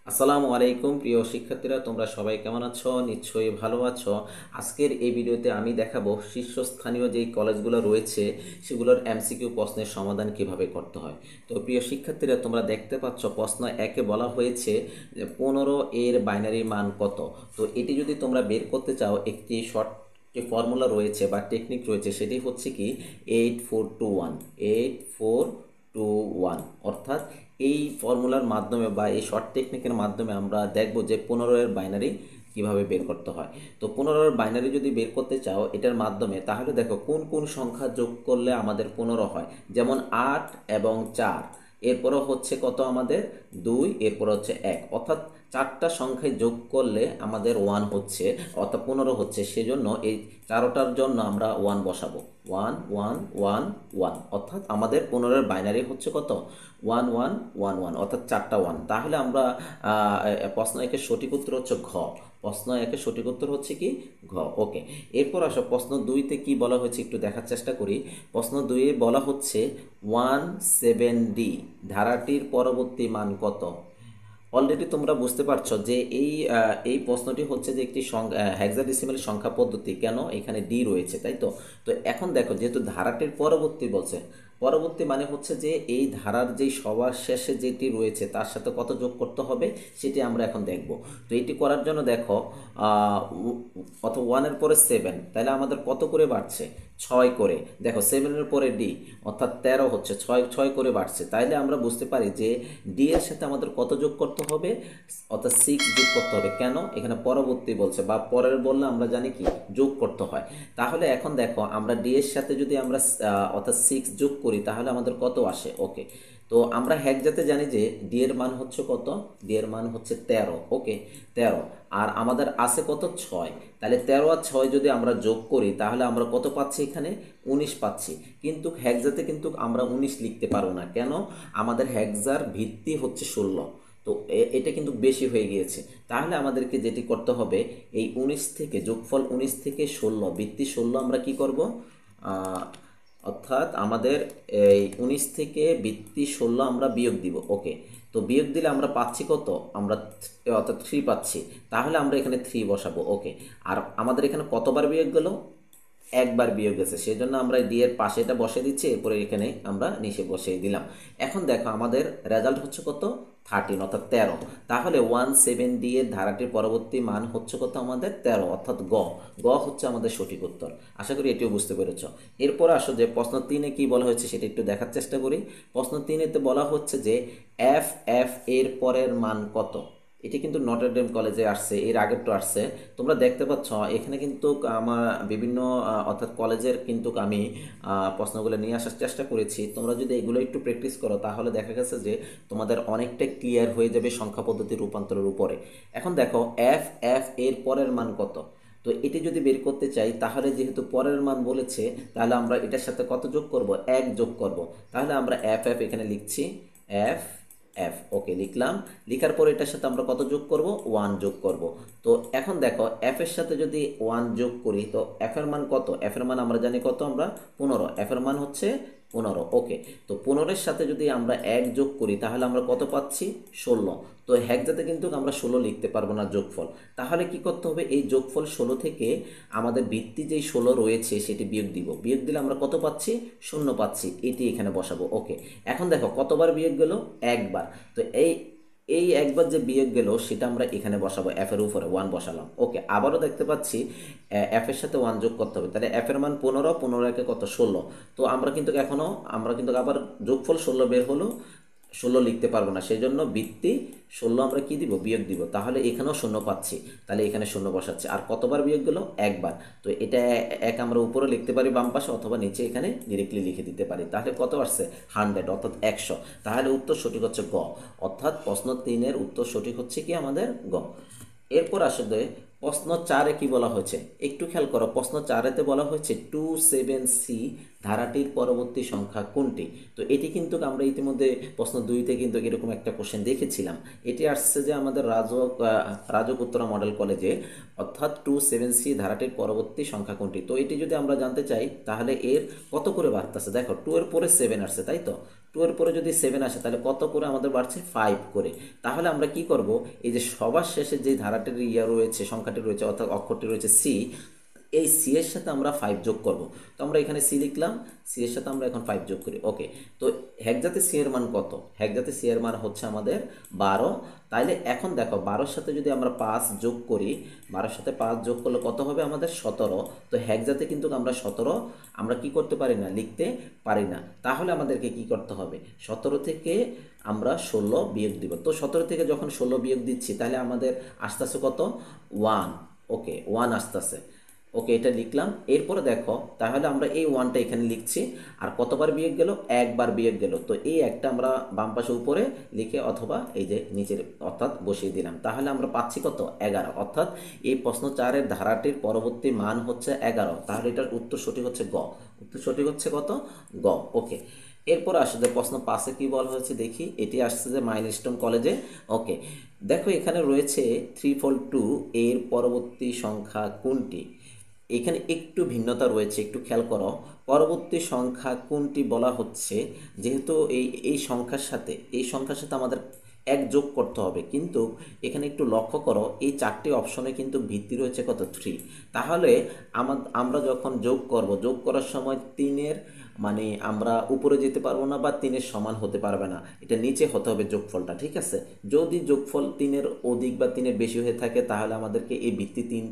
আসসালামু আলাইকুম প্রিয় শিক্ষার্থীরা, তোমরা সবাই কেমন আছো? নিশ্চয়ই ভালো আছো। আজকের এই ভিডিওতে আমি দেখাবো শীর্ষস্থানীয় যেই কলেজগুলো রয়েছে সেগুলোর এমসিকিউ প্রশ্নের সমাধান কিভাবে করতে হয়। তো প্রিয় শিক্ষার্থীরা, তোমরা দেখতে পাচ্ছ প্রশ্ন একে বলা হয়েছে যে 15 এর বাইনারি মান কত। তো এটি যদি তোমরা বের করতে চাও, একটি শর্ট যে ফর্মুলা রয়েছে বা টেকনিক রয়েছে সেটি হচ্ছে কি 8421 8421, অর্থাৎ এই ফর্মুলার মাধ্যমে বা এই শর্ট টেকনিকের মাধ্যমে আমরা দেখব যে 15 এর বাইনারি কিভাবে বের করতে হয়। তো 15 এর বাইনারি যদি বের করতে চাও এটার মাধ্যমে, তাহলে দেখো কোন কোন সংখ্যা যোগ করলে আমাদের 15 হয়। যেমন 8 এবং 4, এরপরও হচ্ছে কত আমাদের 2, এরপর হচ্ছে 1, অর্থাৎ চারটা সংখ্যায় যোগ করলে আমাদের 1 হচ্ছে, অর্থাৎ 15 হচ্ছে। সেজন্য এই চারোটার জন্য আমরা 1 বসাবো। 1 1 1 1, অর্থাৎ আমাদের 15 এর বাইনারি হচ্ছে কত 1 1 1 1, অর্থাৎ চারটা 1। তাহলে আমরা প্রশ্ন একের সঠিক উত্তর হচ্ছে ঘ। প্রশ্ন একের সঠিক উত্তর হচ্ছে কি ঘ। ওকে, এরপর আসো প্রশ্ন দুইতে কি বলা হয়েছে একটু দেখার চেষ্টা করি। প্রশ্ন দুইয়ে বলা হচ্ছে 17D ধারাটির পরবর্তী মান কত। অলরেডি তোমরা বুঝতে পারছো যে এই প্রশ্নটি হচ্ছে যে একটি হেক্সাডেসিমাল সংখ্যা পদ্ধতি। কেন এখানে ডি রয়েছে, তাই তো। তো এখন দেখো, যেহেতু ধারাটির পরবর্তী বলছে, পরবর্তী মানে হচ্ছে যে এই ধারার যেই সবার শেষে যেটি রয়েছে তার সাথে কত যোগ করতে হবে সেটি আমরা এখন দেখব। তো এটি করার জন্য দেখো, অত 1-এর পরে 7, তাহলে আমাদের কত করে বাড়ছে 6 করে। দেখো 7-এর পরে ডি, অর্থাৎ 13 হচ্ছে, 6 6 করে বাড়ছে। তাইলে আমরা বুঝতে পারি যে ডি এর সাথে আমাদের কত যোগ করতে হবে, অর্থাৎ 6 যোগ করতে হবে। কেন এখানে পরবর্তী বলছে বা পরের বললে আমরা জানি কি যোগ করতে হয়। তাহলে এখন দেখো, আমরা ডি এর সাথে যদি আমরা অর্থাৎ 6 যোগ করি তাহলে আমাদের কত আসে। ওকে, তো আমরা যাতে জানি যে ডি এর মান হচ্ছে কত, ডি এর মান হচ্ছে 13। ওকে, 13, আর আমাদের আছে কত 6। তাহলে 13 আর 6 যদি আমরা যোগ করি তাহলে আমরা কত পাচ্ছি, এখানে 19 পাচ্ছি। কিন্তু হেক্সাতে কিন্তু আমরা 19 লিখতে পারবো না। কেন, আমাদের হেক্সার ভিত্তি হচ্ছে 16। তো এটা কিন্তু বেশি হয়ে গিয়েছে। তাহলে আমাদেরকে যেটি করতে হবে, এই 19 থেকে যোগফল 19 থেকে 16 ভিত্তি 16 আমরা কি করব, অর্থাৎ আমাদের এই 19 থেকে ভিত্তি 16 আমরা বিয়োগ দিব। ওকে, তো বিয়োগ দিলে আমরা পাচ্ছি কত, আমরা অর্থাৎ 3 পাচ্ছি। তাহলে আমরা এখানে 3 বসাবো। ওকে, আর আমাদের এখানে কতবার বিয়োগ গেল, একবার বিয়োগ গেছে, সেই জন্য আমরা ডি এর পাশে এটা বসে দিচ্ছি, এরপরে এখানে আমরা নিচে বসিয়ে দিলাম। এখন দেখো আমাদের রেজাল্ট হচ্ছে কত 13, অর্থাৎ 13। তাহলে 17D এর ধারাটির পরবর্তী মান হচ্ছে কত আমাদের 13, অর্থাৎ গ। গ হচ্ছে আমাদের সঠিক উত্তর। আশা করি এটিও বুঝতে পেরেছ। এরপর আসো যে প্রশ্ন 3-এ কি বলা হয়েছে সেটা একটু দেখার চেষ্টা করি। প্রশ্ন 3-এতে বলা হচ্ছে যে এফ এফ এর পরের মান কত। এটি কিন্তু নটর ডেম কলেজে আসছে, এর আগেরটা আসছে। তোমরা দেখতে পাচ্ছ এখানে কিন্তু আমার বিভিন্ন অর্থাৎ কলেজের কিন্তু আমি প্রশ্নগুলো নিয়ে আসার চেষ্টা করেছি। তোমরা যদি এগুলো একটু প্র্যাকটিস করো তাহলে দেখা গেছে যে তোমাদের অনেকটা ক্লিয়ার হয়ে যাবে সংখ্যা পদ্ধতির রূপান্তরের উপরে। এখন দেখো এফ এফ এর পরের মান কত। তো এটি যদি বের করতে চাই তাহলে যেহেতু পরের মান বলেছে, তাহলে আমরা এটার সাথে কত যোগ করব, 1 যোগ করব। তাহলে আমরা এফ এফ এখানে লিখছি, এফ এফ। ওকে, লিখলাম। লিখার পর এটার সাথে আমরা কত যোগ করব, 1 যোগ করব। তো এখন দেখো এফ এর সাথে যদি 1 যোগ করি তো এফ এর মান কত, এফ এর মান আমরা জানি কত, আমরা 15, এফ এর মান হচ্ছে 15। ওকে, তো 15 এর সাথে যদি আমরা 1 যোগ করি তাহলে আমরা কত পাচ্ছি 16। তো হেক্সাতে কিন্তু আমরা 16 লিখতে পারবো না যোগফল। তাহলে কি করতে হবে, এই যোগফল 16 থেকে আমাদের ভিত্তি যেই 16 রয়েছে সেটি বিয়োগ দিব। বিয়োগ দিলে আমরা কত পাচ্ছি, 0 পাচ্ছি। এটি এখানে বসাবো। ওকে, এখন দেখো কতবার বিয়োগ গেল, একবার। তো এই এই একবার যে বিয়োগ গেল সেটা আমরা এখানে বসাবো, এফ এর উপরে 1 বসালাম। ওকে, আবারও দেখতে পাচ্ছি এফ এর সাথে 1 যোগ করতে হবে। তাহলে এফ এর মান 15, 15 একে কত 16। তো আমরা কিন্তু আবার যোগফল 16 বের হলো, 16 লিখতে পারবো না, সেই জন্য ভিত্তি 16 আমরা কি দিব, বিয়োগ দিব। তাহলে এখানেও 0 পাচ্ছি, তাহলে এখানে 0 বসাচ্ছি। আর কতবার বিয়োগ গেল, একবার। তো এটা এক আমরা উপরে লিখতে পারি বাম পাশে, অথবা নিচে এখানে ডিরেক্টলি লিখে দিতে পারি। তাহলে কত আসছে 100, অর্থাৎ 100। তাহলে উত্তর সঠিক হচ্ছে গ, অর্থাৎ প্রশ্ন 3-এর উত্তর সঠিক হচ্ছে কি আমাদের গ। এরপর আসলে প্রশ্ন 4-এ কি বলা হয়েছে একটু খেয়াল করো। প্রশ্ন 4-এতে বলা হয়েছে 27C ধারাটির পরবর্তী সংখ্যা কোনটি। তো এটি কিন্তু আমরা ইতিমধ্যে প্রশ্ন 2-তে কিন্তু এরকম একটা কোশ্চেন দেখেছিলাম। এটি আসছে যে আমাদের রাজপুত্রা মডেল কলেজে, অর্থাৎ 27C ধারাটির পরবর্তী সংখ্যা কোনটি। তো এটি যদি আমরা জানতে চাই তাহলে এর কত করে বাড়তেছে, দেখো 2 এর পরে 7 আসছে, তাই তো 2 এর পরে যদি 7 আসে তাহলে কত করে আমাদের বাড়ছে 5 করে। তাহলে আমরা কি করব, এই যে সবার শেষে যে ধারাটির রয়েছে, সংখ্যাটি রয়েছে অর্থাৎ অক্ষরটি রয়েছে সি, এই সি এর সাথে আমরা 5 যোগ করব। তো আমরা এখানে সি লিখলাম, সি এর সাথে আমরা এখন 5 যোগ করি। ওকে, তো হেক্সাতে সি এর মান কত, হেক্সাতে সি এর মান হচ্ছে আমাদের 12। তাইলে এখন দেখো 12-র সাথে যদি আমরা 5 যোগ করি, 12-র সাথে 5 যোগ করলে কত হবে আমাদের 17। তো হেক্সাতে কিন্তু আমরা 17 আমরা কি করতে পারি না, লিখতে পারি না। তাহলে আমাদেরকে কি করতে হবে, 17 থেকে আমরা 16 বিয়োগ দিব। তো 17 থেকে যখন 16 বিয়োগ দিচ্ছি তাহলে আমাদের আসতেছে কত, 1। ওকে, 1 আসতেছে। ওকে, এটা লিখলাম। এরপরে দেখো তাহলে আমরা এই 1টা এখানে লিখছি, আর কতবার বিয়োগ গেল, একবার বিয়োগ গেল। তো এই একটা আমরা বাম পাশে উপরে লিখে অথবা এই যে নিচের অর্থাৎ বসিয়ে দিলাম। তাহলে আমরা পাচ্ছি কত, 11। অর্থাৎ এই প্রশ্ন 4-এর ধারাটির পরবর্তী মান হচ্ছে 11। তাহলে এটার উত্তর সঠিক হচ্ছে গ। উত্তর সঠিক হচ্ছে কত, গ। ওকে, এরপর আসে যে প্রশ্ন 5-এ কি বলা হয়েছে দেখি। এটি আসছে যে মাইলস্টোন কলেজে। ওকে, দেখো এখানে রয়েছে 3x2 এর পরবর্তী সংখ্যা কোনটি। এখানে একটু ভিন্নতা রয়েছে, একটু খেয়াল করো। পরবর্তী সংখ্যা কোনটি বলা হচ্ছে, যেহেতু এই সংখ্যার সাথে আমাদের এক যোগ করতে হবে, কিন্তু এখানে একটু লক্ষ্য করো এই 4টি অপশনে কিন্তু ভিত্তি রয়েছে কত, 3। তাহলে আমরা যখন যোগ করার সময় 3-এর মানে আমরা উপরে যেতে পারবো না বা 3-এর সমান হতে পারবে না, এটা নিচে হতে হবে যোগফলটা, ঠিক আছে। যদি যোগফল 3-এর অধিক বা 3-এর বেশি হয়ে থাকে তাহলে আমাদেরকে এই ভিত্তি 3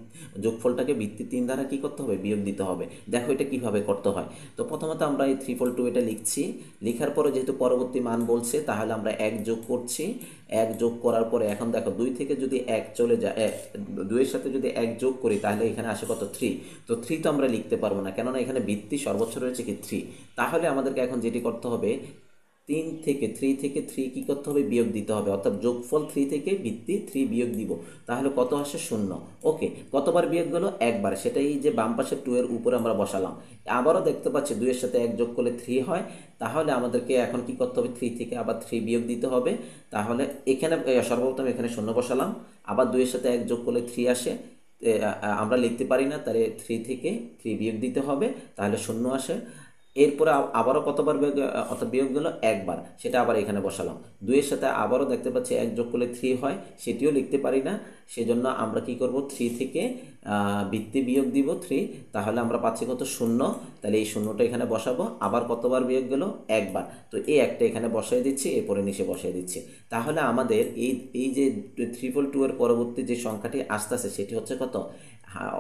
যোগফলটাকে ভিত্তি 3 দ্বারা কি করতে হবে, বিয়োগ দিতে হবে। দেখো এটা কিভাবে করতে হয়। তো প্রথমত আমরা এই 3x2 এটা লিখছি। লেখার পরে যেহেতু পরবর্তী মান বলছে তাহলে আমরা 1 যোগ করছি। 1 যোগ করার পরে এখন দেখো 2 থেকে যদি 1 চলে যায়, 2-এর সাথে যদি 1 যোগ করি তাহলে এখানে আসে কত, 3। তো 3 তো আমরা লিখতে পারবো না, কেননা এখানে ভিত্তি সর্বোচ্চ রয়েছে কি 3। তাহলে আমাদেরকে এখন যেটি করতে হবে, 3 থেকে 3 কি করতে হবে, বিয়োগ দিতে হবে। অর্থাৎ যোগফল 3 থেকে ভিত্তি 3 বিয়োগ দিব, তাহলে কত আসে, 0। ওকে, কতবার বিয়োগ গেল, একবার। সেটাই যে বাম পাশে 2 এর উপরে আমরা বসালাম। আবারও দেখতে পাচ্ছি 2 এর সাথে 1 যোগ করলে 3 হয়। তাহলে আমাদেরকে এখন কি করতে হবে, 3 থেকে আবার 3 বিয়োগ দিতে হবে। তাহলে এখানে সর্বপ্রথম এখানে 0 বসালাম, আবার 2 এর সাথে 1 যোগ করলে 3 আসে। আমরা লিখতে পারি না, তাহলে 3 থেকে 3 বিয়োগ দিতে হবে, তাহলে 0 আসে। এরপরে আবারও কতবার বিয়োগ, অর্থাৎ বিয়োগ গেল একবার, সেটা আবার এখানে বসালাম। 2-এর সাথে আবারও দেখতে পাচ্ছি 1 যোগ করলে 3 হয়, সেটিও লিখতে পারি না। সেজন্য আমরা কি করব, 3 থেকে ভিত্তি বিয়োগ দিব 3, তাহলে আমরা পাচ্ছি কত, 0। তাহলে এই 0টা এখানে বসাবো। আবার কতবার বিয়োগ গেল, একবার। তো এই একটা এখানে বসাই দিচ্ছি, এরপরে নিচে বসাই দিচ্ছি। তাহলে আমাদের এই যে 3x2 এর পরবর্তী যে সংখ্যাটি আসতেছে সেটি হচ্ছে কত,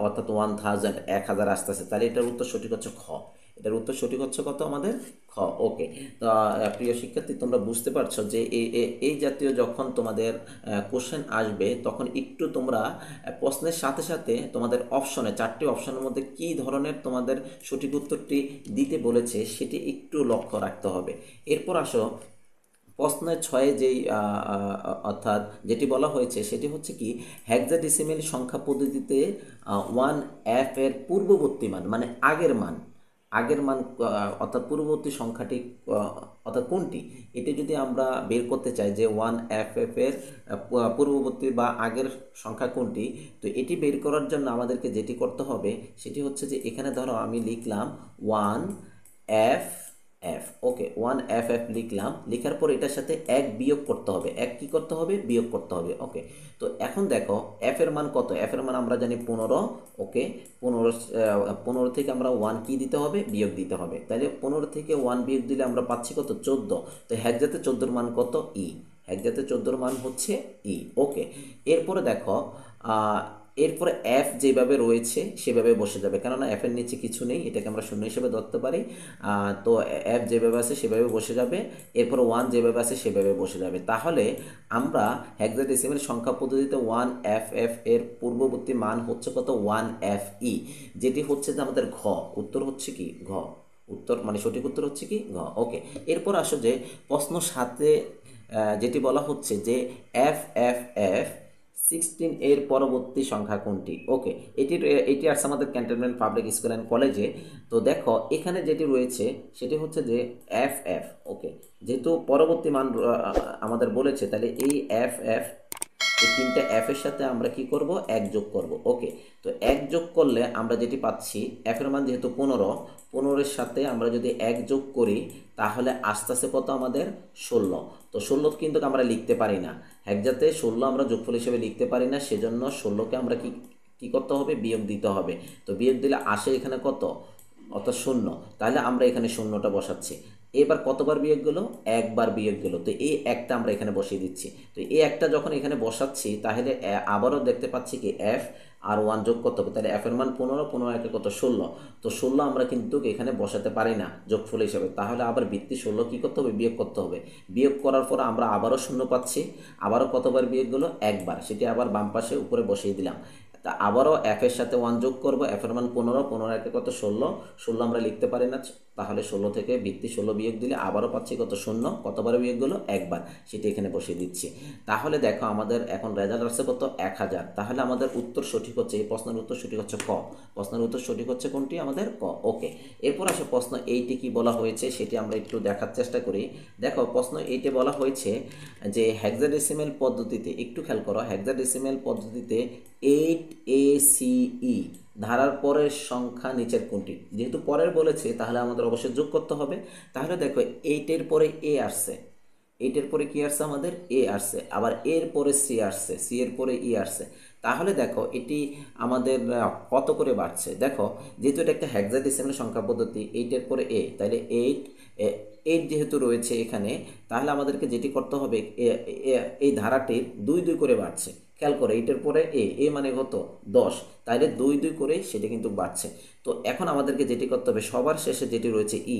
অর্থাৎ 1000, 1000 আসতেছে। তাহলে এটার উত্তর সঠিক হচ্ছে খ। এটার উত্তর সঠিক হচ্ছে কত আমাদের, খ। ওকে, তো প্রিয় শিক্ষার্থী তোমরা বুঝতে পারছো যে এই জাতীয় যখন তোমাদের কোশ্চেন আসবে তখন একটু তোমরা প্রশ্নের সাথে সাথে তোমাদের অপশনে 4টি অপশনের মধ্যে কী ধরনের তোমাদের সঠিক উত্তরটি দিতে বলেছে সেটি একটু লক্ষ্য রাখতে হবে। এরপর আসো প্রশ্নের 6-এ যেই অর্থাৎ যেটি বলা হয়েছে সেটি হচ্ছে কি, হেক্সাডেসিমেল সংখ্যা পদ্ধতিতে 1f এর পূর্ববর্তী মান মানে আগের মান অর্থাৎ পূর্ববর্তী সংখ্যাটি অর্থাৎ কোনটি, এটি যদি আমরা বের করতে চাই যে 1f এর পূর্ববর্তী বা আগের সংখ্যা কোনটি, তো এটি বের করার জন্য আমাদেরকে যেটি করতে হবে সেটি হচ্ছে যে এখানে ধরো আমি লিখলাম 1f। ওকে, 1f লিখলাম। লেখার পর এটার সাথে 1 বিয়োগ করতে হবে। 1 কি করতে হবে, বিয়োগ করতে হবে। ওকে, তো এখন দেখো f এর মান কত, f এর মান আমরা জানি 15। ওকে, 15 থেকে আমরা 1 কি দিতে হবে, বিয়োগ দিতে হবে। তাহলে 15 থেকে 1 বিয়োগ দিলে আমরা পাচ্ছি কত, 14। তো হেক্সাতে 14-এর মান কত, ই। হেক্সাতে 14-এর মান হচ্ছে ই। ওকে, এরপরে দেখো এরপরে এফ যেভাবে রয়েছে সেভাবে বসে যাবে, কেননা এফের নিচে কিছু নেই, এটাকে আমরা শূন্য হিসেবে ধরতে পারি। তো এফ যেভাবে আছে সেভাবে বসে যাবে। এরপর 1 যেভাবে আছে সেভাবে বসে যাবে। তাহলে আমরা হেক্সাডেসিমেল সংখ্যা পদ্ধতিতে 1f এর পূর্ববর্তী মান হচ্ছে কত, 1fe, যেটি হচ্ছে যে আমাদের ঘ। উত্তর হচ্ছে কি, ঘ। উত্তর মানে সঠিক উত্তর হচ্ছে কি, ঘ। ওকে, এরপর আসো যে প্রশ্ন 7-এ যেটি বলা হচ্ছে যে এফ 16 এর পরবর্তী সংখ্যা কোনটি? ওকে, এটি আসছে আমাদের ক্যান্টনমেন্ট পাবলিক স্কুল অ্যান্ড কলেজে। তো দেখো এখানে যেটি রয়েছে সেটি হচ্ছে যে এফ। ওকে, যেহেতু পরবর্তী মান আমাদের বলেছে, তাহলে এই এফ এই তিনটা এফ এর সাথে আমরা কি করব? এক যোগ করব। ওকে, তো এক যোগ করলে আমরা যেটি পাচ্ছি, এফ এর মান যেহেতু 15 সাথে আমরা যদি এক যোগ করি তাহলে আস্তে আস্তে কত আমাদের? 16। তো 16 কিন্তু আমরা লিখতে পারি না, হেক্সাতে 16 আমরা যোগফল হিসেবে লিখতে পারি না, সেজন্য 16কে আমরা কি কি করতে হবে? বিয়োগ দিতে হবে। তো বিয়োগ দিলে আসে এখানে কত? অর্থাৎ 0। তাহলে আমরা এখানে শূন্যটা বসাচ্ছি। এবার কতবার বিয়োগ গেল? একবার বিয়োগ গেল। তো এই একটা আমরা এখানে বসিয়ে দিচ্ছি। তো এই একটা যখন এখানে বসাচ্ছি তাহলে আবারও দেখতে পাচ্ছি কি এফ আর 1 যোগ করতে হবে। তাহলে এফ এর মান 15 একে কত? 16। তো 16 আমরা কিন্তু এখানে বসাতে পারি না যোগফল হিসাবে, তাহলে আবার ভিত্তি 16 কী করতে হবে? বিয়োগ করতে হবে। বিয়োগ করার পর আমরা আবারও 0 পাচ্ছি। আবারও কতবার বিয়োগ গেল? একবার। সেটি আবার বাম পাশে উপরে বসিয়ে দিলাম। তা আবারও এফ এর সাথে 1 যোগ করব। এফ এর মান 15 একে কত? 16 আমরা লিখতে পারি না, তাহলে 16 থেকে ভিত্তি 16 বিয়োগ দিলে আবারও পাচ্ছি কত? 0। কতবার বিয়োগ গেল? একবার। সেটি এখানে বসিয়ে দিচ্ছি। তাহলে দেখো আমাদের এখন রেজাল্ট আসছে কত? 1000। তাহলে আমাদের উত্তর সঠিক হচ্ছে, এই প্রশ্নের উত্তর সঠিক হচ্ছে ক। প্রশ্নের উত্তর সঠিক হচ্ছে কোনটি? আমাদের ক। ওকে, এরপর আসে প্রশ্ন এইটি কি বলা হয়েছে সেটি আমরা একটু দেখার চেষ্টা করি। দেখো প্রশ্ন এইটে বলা হয়েছে যে হেক্সাডেসিমেল পদ্ধতিতে, একটু খেয়াল করো, হেক্সাডেসিমেল পদ্ধতিতে 8ACE ধারার পরের সংখ্যা নিচের কোনটি? যেহেতু পরের বলেছে তাহলে আমাদের অবশ্যই যোগ করতে হবে। তাহলে দেখো 8 এর পরে এ আসছে, 8 এর পরে কি আসছে? আমাদের এ আসছে। আবার এর পরে সি আসছে, সি এর পরে ই আসছে। তাহলে দেখো এটি আমাদের কত করে বাড়ছে? দেখো যেহেতু এটা একটা হেক্সাডেসিমাল সংখ্যা পদ্ধতি, 8 এর পরে এ, তাহলে 8 যেহেতু রয়েছে এখানে, তাহলে আমাদেরকে যেটি করতে হবে, এই ধারাটির 2 2 করে বাড়ছে। খেয়াল করে 8 এর পরে এ মানে কত? 10। তাহলে 2 2 করে সেটা কিন্তু বাড়ছে। তো এখন আমাদেরকে যেটি করতে হবে, সবার শেষে যেটি রয়েছে ই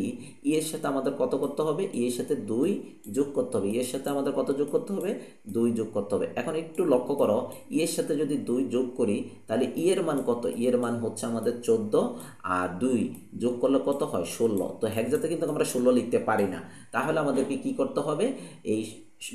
এর সাথে আমাদের কত করতে হবে? ই এর সাথে 2 যোগ করতে হবে। ই এর সাথে আমাদের কত যোগ করতে হবে? 2 যোগ করতে হবে। এখন একটু লক্ষ্য করো, ই এর সাথে যদি 2 যোগ করি তাহলে ই এর মান কত? ই এর মান হচ্ছে আমাদের 14, আর 2 যোগ করলে কত হয়? 16। তো হেক্সাতে কিন্তু আমরা 16 লিখতে পারি না, তাহলে আমাদেরকে কি করতে হবে? এই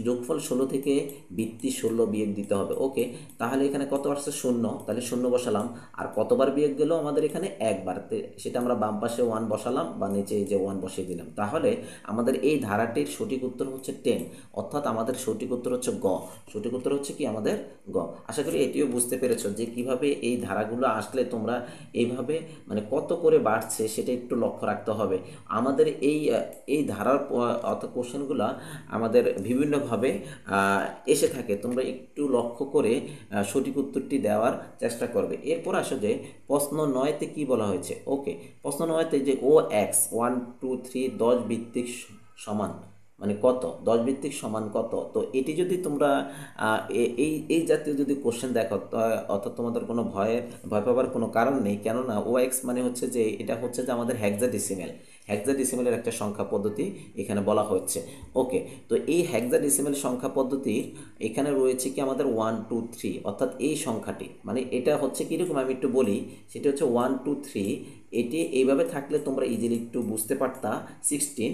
যোগফল 16 থেকে ভিত্তি 16 বিয়োগ দিতে হবে। ওকে, তাহলে এখানে কত আসছে? 0। তাহলে 0 বসালাম। আর কতবার বিয়োগ গেল আমাদের? এখানে একবার। সেটা আমরা বাম পাশে 1 বসালাম বা নিচে এই যে 1 বসিয়ে দিলাম। তাহলে আমাদের এই ধারাটির সঠিক উত্তর হচ্ছে 10, অর্থাৎ আমাদের সঠিক উত্তর হচ্ছে গ। সঠিক উত্তর হচ্ছে কি? আমাদের গ। আশা করি এটিও বুঝতে পেরেছো যে কিভাবে এই ধারাগুলো আসলে তোমরা এইভাবে মানে কত করে বাড়ছে সেটা একটু লক্ষ্য রাখতে হবে। আমাদের এই ধারার অর্থাৎ কোশ্চেনগুলো আমাদের বিভিন্নভাবে এসে থাকে, তোমরা একটু লক্ষ্য করে সঠিক উত্তরটি দেওয়ার চেষ্টা করবে। এরপর আসো যে প্রশ্ন 9তে কি বলা হয়েছে। ওকে, প্রশ্ন 9তে যে ও এক্স 1 2 3 10 ভিত্তিক সমান মানে কত? 10 ভিত্তিক সমান কত? তো এটি যদি তোমরা এই এই জাতীয় যদি কোশ্চেন দেখো, অর্থাৎ তোমাদের কোনো ভয় পাবার কোনো কারণ নেই, কেননা ও এক্স মানে হচ্ছে যে এটা হচ্ছে যে আমাদের হেক্সাডেসিমেলের একটা সংখ্যা পদ্ধতি এখানে বলা হচ্ছে। ওকে, তো এই হেক্সাডেসিমেল সংখ্যা পদ্ধতির এখানে রয়েছে কি আমাদের 1 2 3, অর্থাৎ এই সংখ্যাটি মানে এটা হচ্ছে কীরকম আমি একটু বলি, সেটা হচ্ছে 1 2 3। এটি এইভাবে থাকলে তোমরা ইজিলি একটু বুঝতে পারতা। 16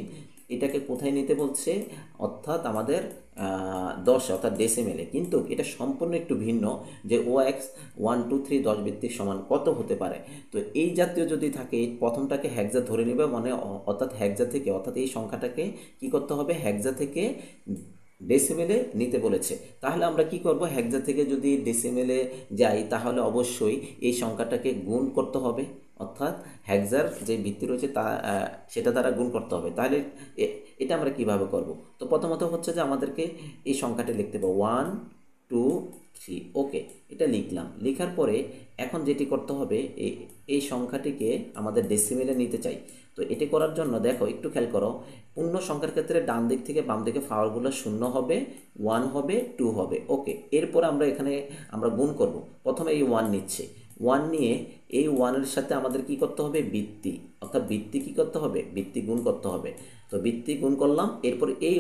এটাকে কোথায় নিতে বলছে? অর্থাৎ আমাদের 10, অর্থাৎ ডেসিমেলে। কিন্তু এটা সম্পূর্ণ একটু ভিন্ন, যে ও এক্স 1 2 3 10 ভিত্তিক সমান কত হতে পারে। তো এই জাতীয় যদি থাকে, প্রথমটাকে হেক্সা ধরে নেবে, মানে অর্থাৎ হেক্সা থেকে, অর্থাৎ এই সংখ্যাটাকে কি করতে হবে? হেক্সা থেকে ডেসিমেলে নিতে বলেছে। তাহলে আমরা কি করব? হেক্সা থেকে যদি ডেসিমেলে যাই তাহলে অবশ্যই এই সংখ্যাটাকে গুণ করতে হবে, অর্থাৎ হেক্সার যে ভিত্তি রয়েছে তা সেটা দ্বারা গুণ করতে হবে। তাহলে এটা আমরা কিভাবে করব? তো প্রথমত হচ্ছে যে আমাদেরকে এই সংখ্যাটি লিখতে হবে 1 2 3। ওকে, এটা লিখলাম। লেখার পরে এখন যেটি করতে হবে, এই সংখ্যাটিকে আমাদের ডেসিমেলে নিতে চাই। তো এটি করার জন্য দেখো একটু খেয়াল করো, পূর্ণ সংখ্যার ক্ষেত্রে ডান দিক থেকে বাম দিকে পাওয়ারগুলো 0 হবে, 1 হবে, 2 হবে। ওকে, এরপর আমরা এখানে গুণ করব। প্রথমে এই 1 নিচ্ছে, 1 নিয়ে এই 1-এর সাথে আমাদের কি করতে হবে? বৃত্তি, অর্থাৎ বৃত্তি কি করতে হবে? বৃত্তি গুণ করতে হবে। তো বৃত্তি গুণ করলাম, এরপর এই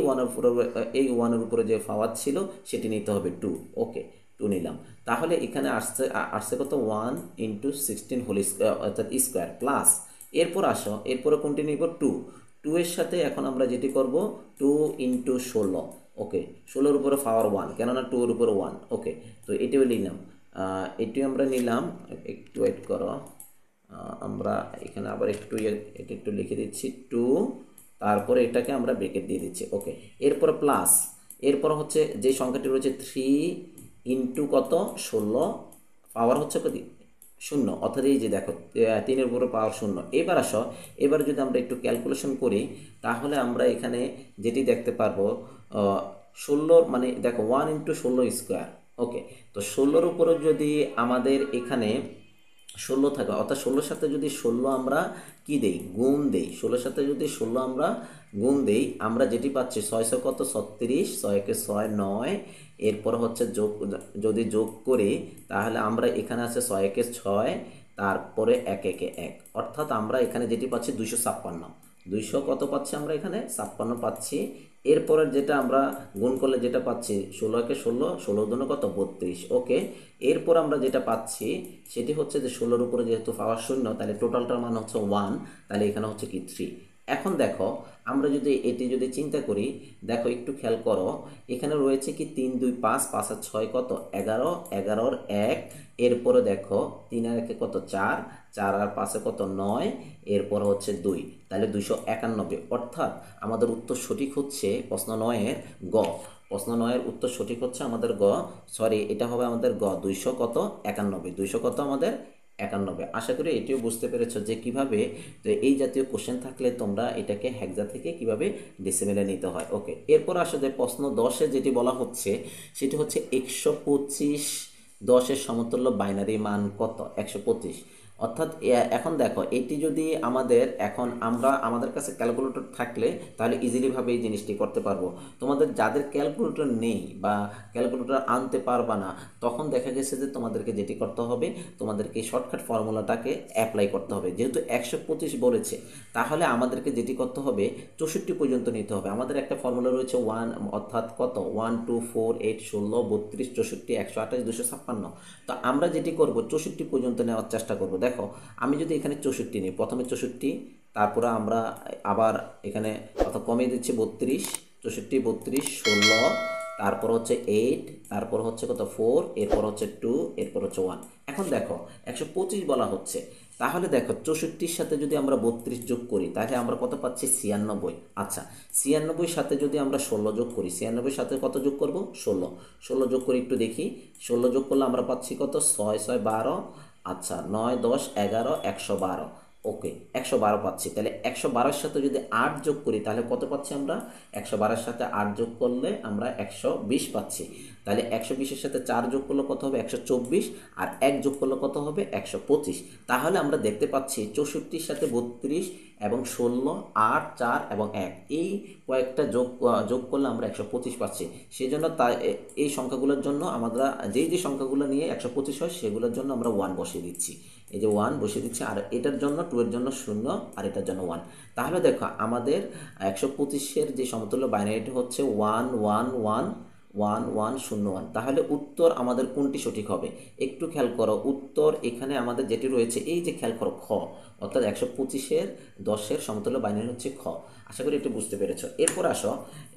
1-এর উপরে যে পাওয়ার ছিল সেটি নিতে হবে 2। ওকে, 2 নিলাম। তাহলে এখানে আসছে কত? 1 × 16 হোল স্কোয়ার, অর্থাৎ স্কোয়ার প্লাস। এরপর এরপরে কোনটি নিব? 2। 2 এর সাথে এখন আমরা যেটি করব 2 × 16, ওকে, 16-এর উপরে পাওয়ার 1, কেননা 2-এর উপরে 1। ওকে, তো এটিও নিলাম, এটিও আমরা নিলাম। একটু ওয়েট করো, আমরা এখানে আবার একটু এটা একটু লিখে দিচ্ছি 2, তারপরে এটাকে আমরা ব্রেকেট দিয়ে দিচ্ছি। ওকে, এরপরে প্লাস, এরপর হচ্ছে যে সংখ্যাটি রয়েছে 3 ইন্টু কত 16 পাওয়ার হচ্ছে কত 0, অর্থাৎ এই যে দেখো 3-এর উপরে পাওয়ার 0। এবার আসো, এবার যদি আমরা একটু ক্যালকুলেশন করি তাহলে আমরা এখানে যেটি দেখতে পারবো 16 মানে দেখো 1 ইন্টু 16 স্কোয়ার। ওকে, তো 16-র উপরে যদি আমাদের এখানে 16 থাকে, অর্থাৎ 16-র সাথে যদি 16 আমরা কি দেই, গুণ দেই, 16-র সাথে যদি 16 আমরা গুণ দেই, আমরা যেটি পাচ্ছি 6 কত 36, 6 6 9, এরপর হচ্ছে যোগ, যদি যোগ করি তাহলে আমরা এখানে আছে 6 6, তারপরে 1 1, অর্থাৎ আমরা এখানে যেটি পাচ্ছি 256। 200 কত পাচ্ছি আমরা এখানে 56 পাচ্ছি। এরপরের যেটা আমরা গুণ করলে যেটা পাচ্ছি 16 16, 16 দুনো কত 32। ওকে, এরপর আমরা যেটা পাচ্ছি সেটি হচ্ছে যে 16-র উপরে যেহেতু পাওয়ার 0, তাহলে টোটালটার মান হচ্ছে 1, তাহলে এখানে হচ্ছে কি 3। এখন দেখো আমরা যদি এটি যদি চিন্তা করি, দেখো একটু খেয়াল করো, এখানে রয়েছে কি 3 2 5, 5 আর 6 কত 11, 11-র 1, এরপরে দেখো 3 আর 1 কত 4, 4 আর 5 কত 9, এরপর হচ্ছে 2, তাহলে 291। অর্থাৎ আমাদের উত্তর সঠিক হচ্ছে প্রশ্ন 9-এর গ। প্রশ্ন 9-এর উত্তর সঠিক হচ্ছে আমাদের গ, সরি এটা হবে আমাদের গ 200 কত 91, 200 কত আমাদের 91। আশা করি এটিও বুঝতে পেরেছো যে কিভাবে, তো এই জাতীয় কোশ্চেন থাকলে তোমরা এটাকে হেক্সা থেকে কিভাবে ডেসিমেলে নিতে হয়। ওকে, এরপর আসলে প্রশ্ন 10-এ যেটি বলা হচ্ছে সেটি হচ্ছে 125 10-এর সমতুল্য বাইনারি মান কত 125। অর্থাৎ এখন দেখো এটি যদি আমাদের, এখন আমরা আমাদের কাছে ক্যালকুলেটর থাকলে তাহলে ইজিলিভাবে এই জিনিসটি করতে পারবো। তোমাদের যাদের ক্যালকুলেটর নেই বা ক্যালকুলেটর আনতে পারবা না, তখন দেখা গেছে যে তোমাদেরকে যেটি করতে হবে, তোমাদেরকে শর্টকাট ফর্মুলাটাকে অ্যাপ্লাই করতে হবে। যেহেতু 125 বলেছে, তাহলে আমাদেরকে যেটি করতে হবে 64 পর্যন্ত নিতে হবে। আমাদের একটা ফর্মুলা রয়েছে 1, অর্থাৎ কত 1 2 4 8 16 32 64 128 256। তো আমরা যেটি করব 64 পর্যন্ত নেওয়ার চেষ্টা করব। দেখো আমি যদি এখানে 64 নিই, প্রথমে 64, তারপরে আমরা আবার এখানে অর্থাৎ কমিয়ে দিচ্ছি 32, 64 32 16, তারপর হচ্ছে 8, তারপর হচ্ছে কত 4, এরপর হচ্ছে 2, এরপর হচ্ছে 1। এখন দেখো 125 বলা হচ্ছে, তাহলে দেখো 64-র সাথে যদি আমরা 32 যোগ করি তাহলে আমরা কত পাচ্ছি 96। আচ্ছা, 96-র সাথে যদি আমরা 16 যোগ করি, 96-র সাথে কত যোগ করব 16, 16 যোগ করে একটু দেখি, 16 যোগ করলে আমরা পাচ্ছি কত 6 6 12, আচ্ছা 9 10 11 112। ওকে, 112 পাচ্ছি। তাহলে 112-র সাথে যদি 8 যোগ করি তাহলে কত পাচ্ছি আমরা, 112-এর সাথে 8 যোগ করলে আমরা 120 পাচ্ছি। তাহলে 120-এর সাথে 4 যোগ করলে কত হবে 124, আর 1 যোগ করলে কত হবে 125। তাহলে আমরা দেখতে পাচ্ছি 64-র সাথে 32 এবং 16, 8 4 এবং 1, এই কয়েকটা যোগ করলে আমরা 125 পাচ্ছি। সেই জন্য এই সংখ্যাগুলোর জন্য আমরা যেই সংখ্যাগুলো নিয়ে 125 হয় সেগুলোর জন্য আমরা 1 বসিয়ে দিচ্ছি। এই যে 1 বসিয়ে দিচ্ছি, আর এটার জন্য 2 এর জন্য 0, আর এটার জন্য 1। তাহলে দেখো আমাদের 125-এর যে সমতুল্য বাইনারিটি হচ্ছে 1 1 1 1 1 0 1। তাহলে উত্তর আমাদের কোনটি সঠিক হবে একটু খেয়াল করো। উত্তর এখানে আমাদের যেটি রয়েছে, এই যে খেয়াল করো খ, অর্থাৎ 125-এর 10-এর সমতুল্য বাইনারি হচ্ছে খ। আশা করি একটু বুঝতে পেরেছো। এরপর আসো,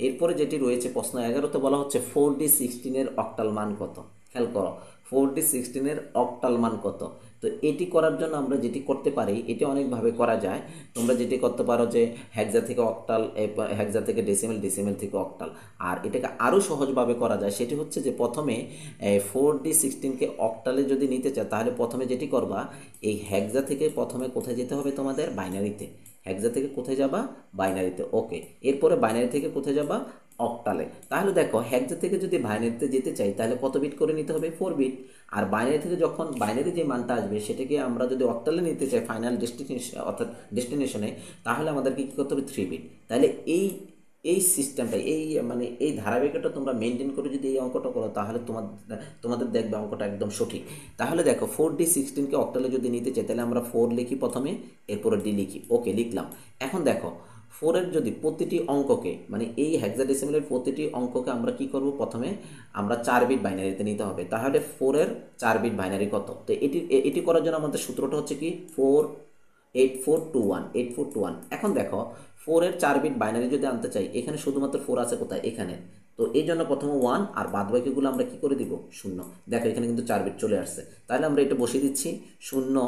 এরপরে যেটি রয়েছে প্রশ্ন 11-তে বলা হচ্ছে 4D16-এর অক্টাল মান কত। খেয়াল করো 4D16-এর অক্টাল মান কত। তো এটি করার জন্য আমরা যেটি করতে পারি, এটি অনেকভাবে করা যায়। তোমরা যেটি করতে পারো যে হেক্সা থেকে অক্টাল, হেক্সা থেকে ডেসিমেল, ডেসিমেল থেকে অক্টাল। আর এটাকে আরও সহজভাবে করা যায়, সেটি হচ্ছে যে প্রথমে 4D16-কে অক্টালে যদি নিতে চায় তাহলে প্রথমে যেটি করবা, এই হেক্সা থেকে প্রথমে কোথায় যেতে হবে তোমাদের বাইনারিতে। হেক্সা থেকে কোথায় যাবা বাইনারিতে। ওকে, এরপরে বাইনারি থেকে কোথায় যাবা অক্টালে। তাহলে দেখো হেক্সা থেকে যদি বাইনারিতে যেতে চাই তাহলে কত বিট করে নিতে হবে 4 বিট। আর বাইনারি থেকে যখন বাইনারি যে মানটা আসবে সেটাকে আমরা যদি অক্টালে নিতে চাই ফাইনাল ডেস্টিনেশন অর্থাৎ ডেস্টিনেশনে, তাহলে আমাদেরকে কী করতে হবে 3 বিট। তাহলে এই এই সিস্টেমটা, এই মানে এই ধারাবাহিকতা তোমরা মেনটেন করে যদি এই অঙ্কটা করো তাহলে তোমাদের দেখবে অঙ্কটা একদম সঠিক। তাহলে দেখো 4D16-কে অক্টালে যদি নিতে চাই তাহলে আমরা 4 লিখি প্রথমে, এরপরে ডি লিখি। ওকে, লিখলাম। এখন দেখো 4-এর যদি প্রতিটি অঙ্ককে, মানে এই হেক্সাডেসিমেলের প্রতিটি অঙ্ককে আমরা কি করব, প্রথমে আমরা 4 বিট বাইনারিতে নিতে হবে। তাহলে 4-এর 4 বিট বাইনারি কত, তো এটি করার জন্য আমাদের সূত্রটা হচ্ছে কি 4 8421 8421। এখন দেখো 4-এর 4 বিট বাইনারি যদি আনতে চাই, এখানে শুধুমাত্র 4 আছে কোথায়, এখানে। তো এই জন্য প্রথমে 1 আর বাদ বাকিগুলো আমরা কি করে দিব, 0। দেখো এখানে কিন্তু 4 বিট চলে আসছে, তাহলে আমরা এটা বসিয়ে দিচ্ছি 0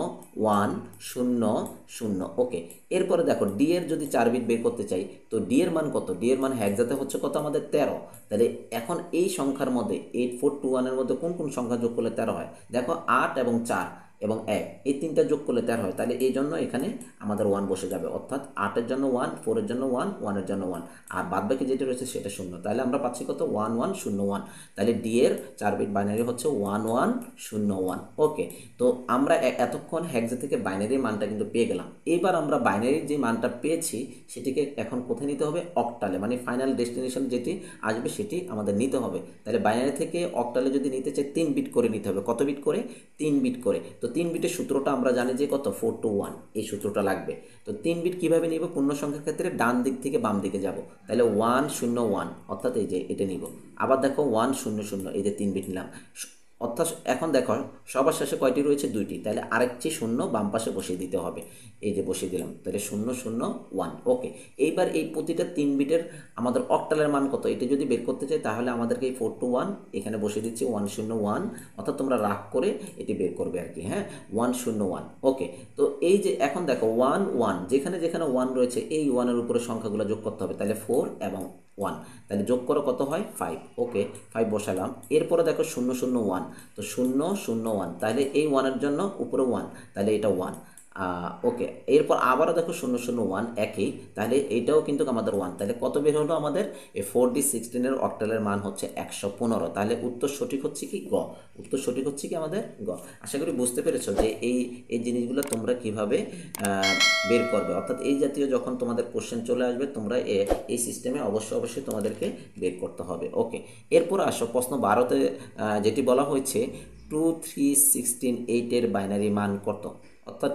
1 0 0। ওকে, এরপরে দেখো ডি এর যদি 4 বিট বের করতে চাই, তো ডি এর মান কত, ডি এর মান হেক্সাতে হচ্ছে কত আমাদের 13। তাহলে এখন এই সংখ্যার মধ্যে 8421 এর মধ্যে কোন কোন সংখ্যা যোগ করলে 13 হয়, দেখো 8 এবং 4 এবং 1 এই তিনটা যোগ করলে 13 হয়। তাহলে এই জন্য এখানে আমাদের 1 বসে যাবে, অর্থাৎ 8-এর জন্য 1, 4-এর জন্য 1, 1-এর জন্য 1, আর বাদবাকি যেটা রয়েছে সেটা 0। তাহলে আমরা পাচ্ছি কত, 1 1 0 1। তাহলে ডি এর 4 বিট বাইনারি হচ্ছে 1 1 0 1। ওকে, তো আমরা এতক্ষণ হেক্সা থেকে বাইনারির মানটা কিন্তু পেয়ে গেলাম। এবার আমরা বাইনারির যে মানটা পেয়েছি সেটিকে এখন কোথায় নিতে হবে, অক্টালে, মানে ফাইনাল ডেস্টিনেশন যেটি আসবে সেটি আমাদের নিতে হবে। তাহলে বাইনারি থেকে অক্টালে যদি নিতে চাই 3 বিট করে নিতে হবে। কত বিট করে, 3 বিট করে। তো 3 বিটের সূত্রটা আমরা জানি যে কত, 4 to 1, এই সূত্রটা লাগবে। তো 3 বিট কীভাবে নিব, পূর্ণ সংখ্যার ক্ষেত্রে ডান দিক থেকে বাম দিকে যাব। তাহলে 1 0 1, অর্থাৎ এই যে এটা নিব। আবার দেখো 1 0 0, এই যে 3 বিট নিলাম। অর্থাৎ এখন দেখো সবার শেষে কয়টি রয়েছে, 2টি। তাহলে আরেকটি 0 বাম পাশে বসিয়ে দিতে হবে, এই যে বসিয়ে দিলাম। তাহলে 0 0 1। ওকে, এইবার এই প্রতিটা 3 বিটের আমাদের অক্টালের মান কত এটা যদি বের করতে চাই, তাহলে আমাদেরকে এই 4 to 1 এখানে বসিয়ে দিচ্ছি 1 0 1, অর্থাৎ তোমরা রাগ করে এটি বের করবে আর কি। হ্যাঁ, 1 0 1। ওকে, তো এই যে এখন দেখো 1 1, যেখানে যেখানে 1 রয়েছে এই 1-এর উপরে সংখ্যাগুলো যোগ করতে হবে। তাহলে 4 এবং 1, তাহলে যোগ করো কত হয়, 5। ওকে, 5 বসালাম। এরপরে দেখো 0 0 1, তো 0 0 1, তাহলে এই 1-এর জন্য উপরে 1, তাহলে এটা 1। ওকে, এরপর আবারও দেখো 0 0 1 একই, তাহলে এইটাও কিন্তু আমাদের 1। তাহলে কত বের হলো আমাদের, এই 4D16-এর অক্টালের মান হচ্ছে 115। তাহলে উত্তর সঠিক হচ্ছে কি গ, উত্তর সঠিক হচ্ছে কি আমাদের গ। আশা করি বুঝতে পেরেছো যে এই জিনিসগুলো তোমরা কিভাবে বের করবে। অর্থাৎ এই জাতীয় যখন তোমাদের কোশ্চেন চলে আসবে, তোমরা এই সিস্টেমে অবশ্যই তোমাদেরকে বের করতে হবে। ওকে, এরপর আসো প্রশ্ন 12তে যেটি বলা হয়েছে 2 3 16 8-এর বাইনারি মান কত। অর্থাৎ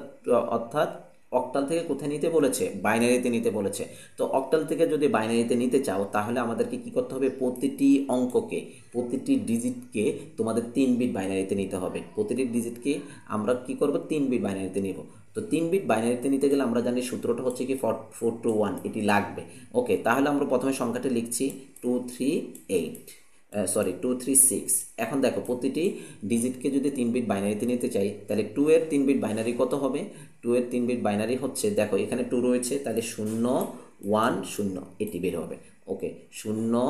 অর্থাৎ অক্টাল থেকে কোথায় নিতে বলেছে, বাইনারিতে নিতে বলেছে। তো অক্টাল থেকে যদি বাইনারিতে নিতে চাও, তাহলে আমাদেরকে কি করতে হবে, প্রতিটি অঙ্ককে, প্রতিটি ডিজিটকে তোমাদের 3 বিট বাইনারিতে নিতে হবে। প্রতিটি ডিজিটকে আমরা কি করব, 3 বিট বাইনারিতে নিব। তো 3 বিট বাইনারিতে নিতে গেলে আমরা জানি সূত্রটা হচ্ছে কি 4 to 1, এটি লাগবে। ওকে, তাহলে আমরা প্রথমে সংখ্যাটি লিখছি 2 3 8, সরি 2 3 6। এখন দেখো প্রতিটি ডিজিটকে যদি 3 বিট বাইনারিতে নিতে চাই, তাহলে 2 এর 3 বিট বাইনারি কত হবে, 2 এর 3 বিট বাইনারি হচ্ছে, দেখো এখানে 2 রয়েছে, তাহলে 0 1 0, এটি বের হবে। ওকে, 0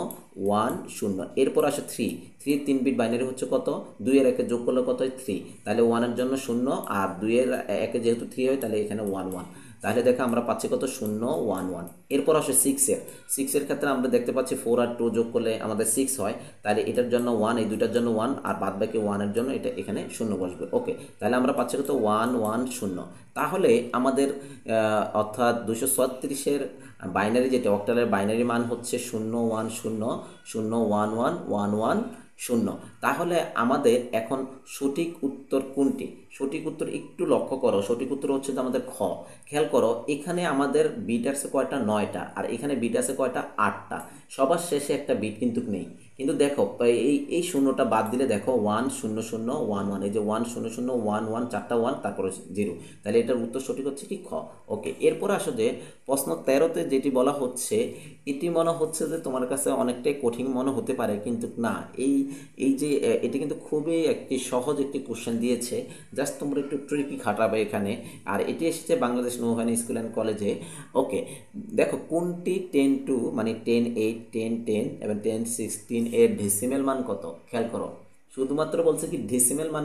1 0। এরপর আসে 3, 3 3 বিট বাইনারি হচ্ছে কত, 2 এর 1 যোগ করলে কত হয় 3, তাহলে 1 এর জন্য 0, আর 2 এর 1 যেহেতু 3 হয়, তাহলে এখানে 1 1। তাহলে দেখো আমরা পাচ্ছি কত, 0 1 1। এরপর আসে 6-এর ক্ষেত্রে আমরা দেখতে পাচ্ছি 4 আর 2 যোগ করলে আমাদের 6 হয়, তাহলে এটার জন্য 1, এই দুইটার জন্য 1, আর বাদ বাকি 1-এর জন্য এটা এখানে 0 বসবে। ওকে, তাহলে আমরা পাচ্ছি কত, 1 1 0। তাহলে আমাদের অর্থাৎ 236-এর বাইনারি যেটা অক্টালের বাইনারি মান হচ্ছে 0 1 0 0 1 1 1 1 0। তাহলে আমাদের এখন সঠিক উত্তর কোনটি, সঠিক উত্তর একটু লক্ষ্য করো, সঠিক উত্তর হচ্ছে যে আমাদের খ। খেয়াল করো, এখানে আমাদের বিট আছে কয়টা, 9টা, আর এখানে বিট আছে কয়টা, 8টা। সবার শেষে একটা বিট কিন্তু নেই। কিন্তু দেখো এই শূন্যটা বাদ দিলে দেখো 1 0 0 1 1, এই যে 1 0 0 1 1, 4টা 1, তারপরে 0। তাহলে এটার উত্তর সঠিক হচ্ছে কি খ। ওকে, এরপর আসো যে প্রশ্ন 13তে যেটি বলা হচ্ছে, এটি মনে হচ্ছে যে তোমার কাছে অনেকটাই কঠিন মনে হতে পারে, কিন্তু না, এই যে এটি কিন্তু খুবই একটি সহজ একটি কোশ্চেন দিয়েছে। জাস্ট তোমরা একটু ট্রিকি খাটাবে এখানে। আর এটি এসেছে বাংলাদেশ নৌবাহিনী স্কুল অ্যান্ড কলেজে। ওকে, দেখো কোনটি 10 2 মানে 10 8 10 10 এবং 10 16 এর ডেসিমেল মান কত। খেয়াল করো, শুধুমাত্র বলছে কি ডেসিমেল মান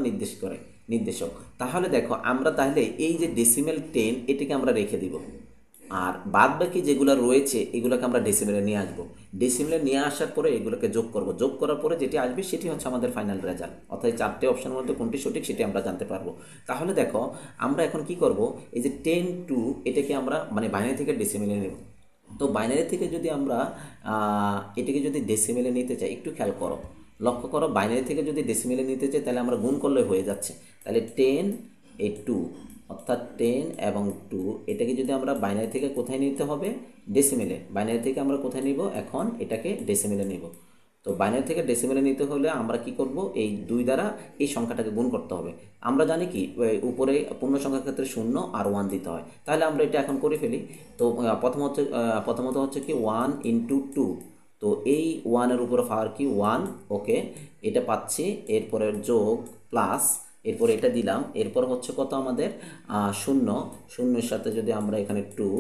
নির্দেশক। তাহলে দেখো আমরা তাহলে এই যে ডেসিমেল 10 এটিকে আমরা রেখে দিব, আর বাদ বাকি যেগুলো রয়েছে এগুলোকে আমরা ডেসিমেলে নিয়ে আসবো। ডেসিমেলে নিয়ে আসার পরে এগুলোকে যোগ করব, যোগ করার পরে যেটি আসবে সেটি হচ্ছে আমাদের ফাইনাল রেজাল্ট। অর্থাৎ 4টে অপশনের মধ্যে কোনটি সঠিক সেটি আমরা জানতে পারবো। তাহলে দেখো আমরা এখন কি করব, এই যে 10 2 এটাকে আমরা মানে বাইনারি থেকে ডেসিমেলে নেব। তো বাইনারি থেকে যদি আমরা এটাকে যদি ডেসিমেলে নিতে চাই, একটু খেয়াল করো, লক্ষ্য করো, বাইনারি থেকে যদি ডেসিমেলে নিতে চাই তাহলে আমরা গুণ করলে হয়ে যাচ্ছে। তাহলে 10 এই 2, অর্থাৎ 10 এবং 2, এটাকে যদি আমরা বাইনারি থেকে কোথায় নিতে হবে, ডেসিমেলে। বাইনারি থেকে আমরা কোথায় নিব, এখন এটাকে ডেসিমেলে নিব। তো বাইনারি থেকে ডেসিমেলে নিতে হলে আমরা কি করব, এই 2 দ্বারা এই সংখ্যাটাকে গুণ করতে হবে। আমরা জানি কি উপরে পূর্ণ সংখ্যার ক্ষেত্রে 0 আর 1 দিতে হয়। তাহলে আমরা এটা এখন করে ফেলি। তো প্রথমত হচ্ছে কি 1 × 2, তো এই ওয়ানের উপরে পাওয়ার কি 1, ওকে এটা পাচ্ছি, এরপরে যোগ প্লাস, এরপর এটা দিলাম, এরপর হচ্ছে কত আমাদের 0, শূন্যের সাথে যদি আমরা এখানে 2,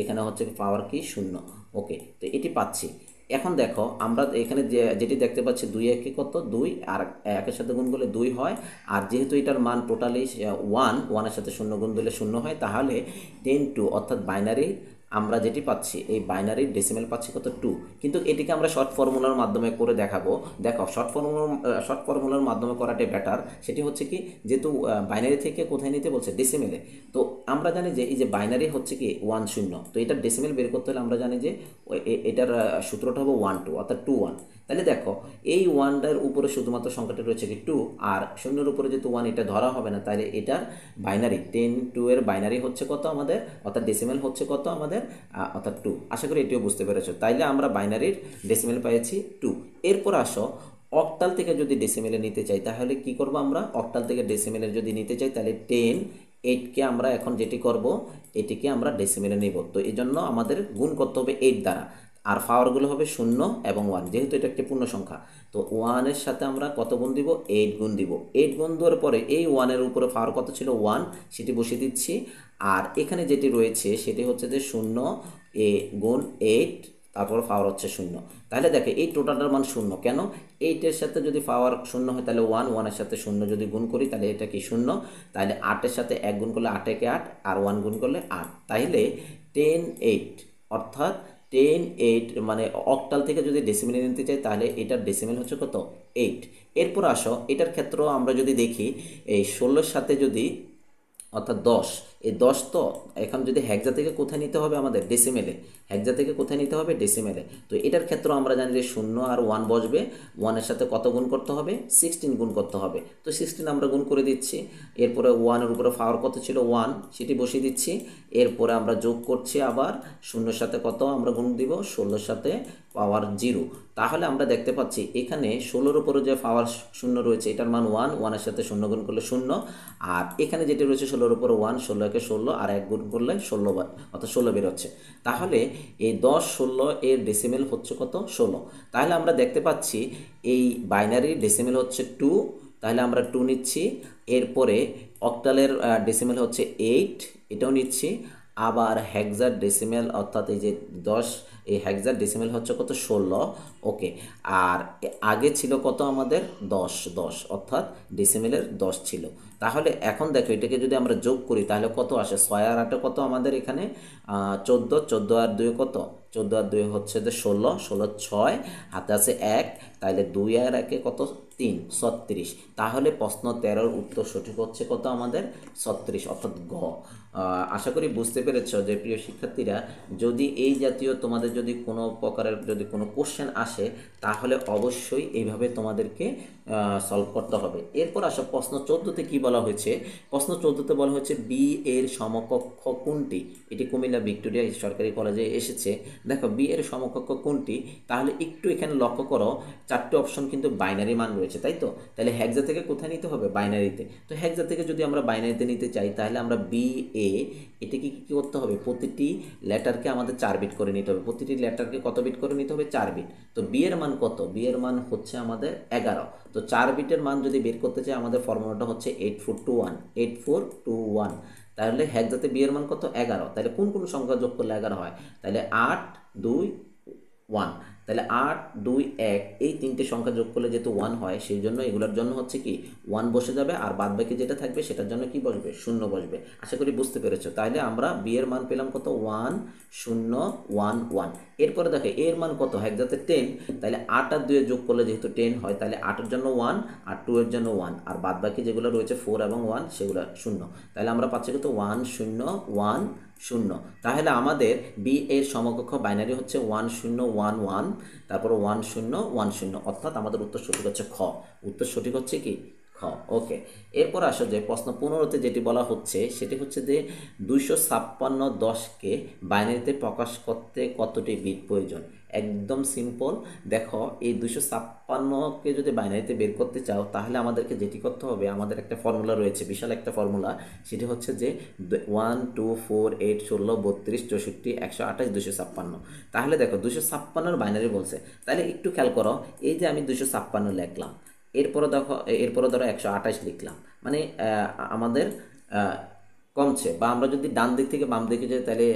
এখানে হচ্ছে পাওয়ার কি 0, ওকে তো এটি পাচ্ছি। এখন দেখো আমরা এখানে যেটি দেখতে পাচ্ছি 2 একে কত 2, আর 1-এর সাথে গুণ করলে 2 হয়, আর যেহেতু এটার মান টোটালি 1, 1-এর সাথে 0 গুণ দিলে 0 হয়, তাহলে 10 অর্থাৎ বাইনারি আমরা যেটি পাচ্ছি এই বাইনারির ডেসিমেল পাচ্ছি কত 2। কিন্তু এটিকে আমরা শর্ট ফর্মুলার মাধ্যমে করে দেখাবো। দেখো শর্ট ফর্মুলার মাধ্যমে করাটাই বেটার। সেটি হচ্ছে কি, যেহেতু বাইনারি থেকে কোথায় নিতে বলছে ডেসিমেলে, তো আমরা জানি যে এই যে বাইনারি হচ্ছে কি 1 0, তো এটার ডেসিমেল বের করতে হলে আমরা জানি যে এটার সূত্রটা হবে 1 2, অর্থাৎ 2 1। তাহলে দেখো এই 1টার উপরে শুধুমাত্র সংখ্যাটা রয়েছে কি 2, আর 0-এর উপরে যেহেতু 1 এটা ধরা হবে না, তাহলে এটার বাইনারি 10 2 এর বাইনারি হচ্ছে কত আমাদের, অর্থাৎ ডেসিমেল হচ্ছে কত আমাদের, অর্থাৎ 2। আশা করি এটিও বুঝতে পেরেছো। তাইলে আমরা বাইনারির ডেসিমেল পেয়েছি 2। এরপর আসো অক্টাল থেকে যদি ডেসিমেলে নিতে চাই তাহলে কি করব আমরা, অক্টাল থেকে ডেসিমেলে যদি নিতে চাই তাহলে 10 8কে আমরা এখন যেটি করব এটিকে আমরা ডেসিমেলে নেব। তো এই জন্য আমাদের গুণ করতে হবে 8 দ্বারা, আর পাওয়ারগুলো হবে 0 এবং 1, যেহেতু এটা একটি পূর্ণ সংখ্যা। তো 1-এর সাথে আমরা কত গুণ দিব, 8 গুণ দিব। 8 গুণ দেওয়ার পরে এই 1-এর উপরে পাওয়ার কত ছিল 1, সেটি বসিয়ে দিচ্ছি। আর এখানে যেটি রয়েছে সেটি হচ্ছে যে 0 এ গুণ 8, তারপর পাওয়ার হচ্ছে 0। তাহলে দেখে এই টোটালটার মান 0 কেন, 8-এর সাথে যদি পাওয়ার 0 হয় তাহলে 1, 1-এর সাথে 0 যদি গুণ করি তাহলে এটা কি 0, তাহলে 8-এর সাথে 1 গুণ করলে 8 একে 8, আর 1 গুণ করলে 8, তাহলে 10 8, অর্থাৎ 10 8 মানে অক্টাল থেকে যদি ডেসিমেলে নিতে চাই তাহলে এটার ডেসিমেল হচ্ছে কত 8। এরপর আসো এটার ক্ষেত্রেও আমরা যদি দেখি এই 16-এর সাথে যদি, অর্থাৎ 10, এই 10 তো এখন যদি হেক্সা থেকে কোথায় নিতে হবে আমাদের ডেসিমেলে, হেক্সা থেকে কোথায় নিতে হবে ডেসিমেলে। তো এটার ক্ষেত্রে আমরা জানি যে 0 আর 1 বসবে, 1-এর সাথে কত গুণ করতে হবে 16 গুণ করতে হবে। তো 16 আমরা গুণ করে দিচ্ছি। এরপরে 1-এর উপরে পাওয়ার কত ছিল 1, সেটি বসিয়ে দিচ্ছি। এরপরে আমরা যোগ করছি আবার 0-এর সাথে কত আমরা গুণ দিব 16-এর সাথে পাওয়ার 0। তাহলে আমরা দেখতে পাচ্ছি এখানে 16-এর উপরে যে পাওয়ার 0 রয়েছে এটার মান 1, 1-এর সাথে 0 গুণ করলে 0, আর এখানে যেটি রয়েছে 16-এর উপরে 1, 16 একে 16, আর 1 গুণ করলে 16, অর্থাৎ 16 বেরোচ্ছে। তাহলে এই 10 16 এর ডেসিমেল হচ্ছে কত 16। তাহলে আমরা দেখতে পাচ্ছি এই বাইনারি ডেসিমেল হচ্ছে 2, তাহলে আমরা 2 নিচ্ছি। এরপরে অক্টালের ডেসিমেল হচ্ছে 8, এটাও নিচ্ছি। আবার হেক্সার ডেসিমেল অর্থাৎ এই যে 10, এই হেক্সার ডেসিমেল হচ্ছে কত 16, ওকে। আর আগে ছিল কত আমাদের 10 10, অর্থাৎ ডেসিমেলের 10 ছিল। তাহলে এখন দেখো এটাকে যদি আমরা যোগ করি তাহলে কত আসে, 6 আর 8 কত আমাদের এখানে 14, 14 আর 2 কত, 14 আর 2 হচ্ছে যে 16, 16 6, হাতে আছে 1, তাহলে 2 আর 1 কত 3, 36। তাহলে প্রশ্ন 13-র উত্তর সঠিক হচ্ছে কত আমাদের 36, অর্থাৎ গ। আশা করি বুঝতে পেরেছ যে প্রিয় শিক্ষার্থীরা, যদি এই জাতীয় তোমাদের যদি কোনো প্রকারের যদি কোনো কোশ্চেন আসে তাহলে অবশ্যই এইভাবে তোমাদেরকে সলভ করতে হবে। এরপর আসো প্রশ্ন 14-তে কী বলা হয়েছে, প্রশ্ন 14-তে বলা হয়েছে বি এর সমকক্ষ কোনটি। এটি কুমিল্লা ভিক্টোরিয়া সরকারি কলেজে এসেছে। দেখো বি এর সমকক্ষ কোনটি, তাহলে একটু এখানে লক্ষ্য করো 4টে অপশন কিন্তু বাইনারি মান রয়েছে, তাই তো। তাহলে হেক্সা থেকে কোথায় নিতে হবে বাইনারিতে, তো হেক্সা থেকে যদি আমরা বাইনারিতে নিতে চাই তাহলে আমরা বি এ এটাকে কী করতে হবে, প্রতিটি লেটারকে আমাদের 4 বিট করে নিতে হবে, প্রতিটি লেটারকে কত বিট করে নিতে হবে 4 বিট। তো বি এর মান কত, বি এর মান হচ্ছে আমাদের 11। তো 4 বিটের মান যদি বের করতে চাই আমাদের ফর্মুলাটা হচ্ছে 8421, 8421। তাহলে হেক্সাতে বি এর মান কত 11, তাহলে কোন কোন সংখ্যা যোগ করলে 11 হয়, তাহলে 8 2 1, তাহলে 8 2 1 এই 3টে সংখ্যা যোগ করলে যেহেতু 1 হয় সেই জন্য এগুলোর জন্য হচ্ছে কি 1 বসে যাবে, আর বাদ বাকি যেটা থাকবে সেটার জন্য কি বসবে 0 বসবে। আশা করি বুঝতে পেরেছো। তাহলে আমরা বি এর মান পেলাম কত 1 0 1 1। এরপরে দেখো এর মান কত হেক্সাতে 10, তাহলে 8 আর 2 যোগ করলে যেহেতু 10 হয় তাহলে 8 এর জন্য 1 আর 2 এর জন্য 1, আর বাদ বাকি যেগুলো রয়েছে 4 এবং 1 সেগুলো 0। তাহলে আমরা পাচ্ছি কত 1 0 1 0। তাহলে আমাদের বি এর সমকক্ষ বাইনারি হচ্ছে 1 0 1 1, তারপর 1 0 1 0, অর্থাৎ আমাদের উত্তর সঠিক হচ্ছে খ। উত্তর সঠিক হচ্ছে কি খ। খ। ওকে, এরপর আসো যে প্রশ্ন 15তে যেটি বলা হচ্ছে সেটি হচ্ছে যে 256 বাইনারিতে প্রকাশ করতে কতটি বিট প্রয়োজন। একদম সিম্পল। দেখো এই 256 যদি বাইনারিতে বের করতে চাও তাহলে আমাদেরকে যেটি করতে হবে, আমাদের একটা ফর্মুলা রয়েছে, বিশাল একটা ফর্মুলা। সেটি হচ্ছে যে 1 2 4 8 16 32 64 128 256। তাহলে দেখো 256 বাইনারি বলছে, তাহলে একটু খেয়াল করো, এই যে আমি 256 লিখলাম, এরপরে ধরো 128 লিখলাম, মানে আমাদের আহ, কমছে, বা আমরা যদি ডান দিক থেকে বাম দিকে যাই তাহলে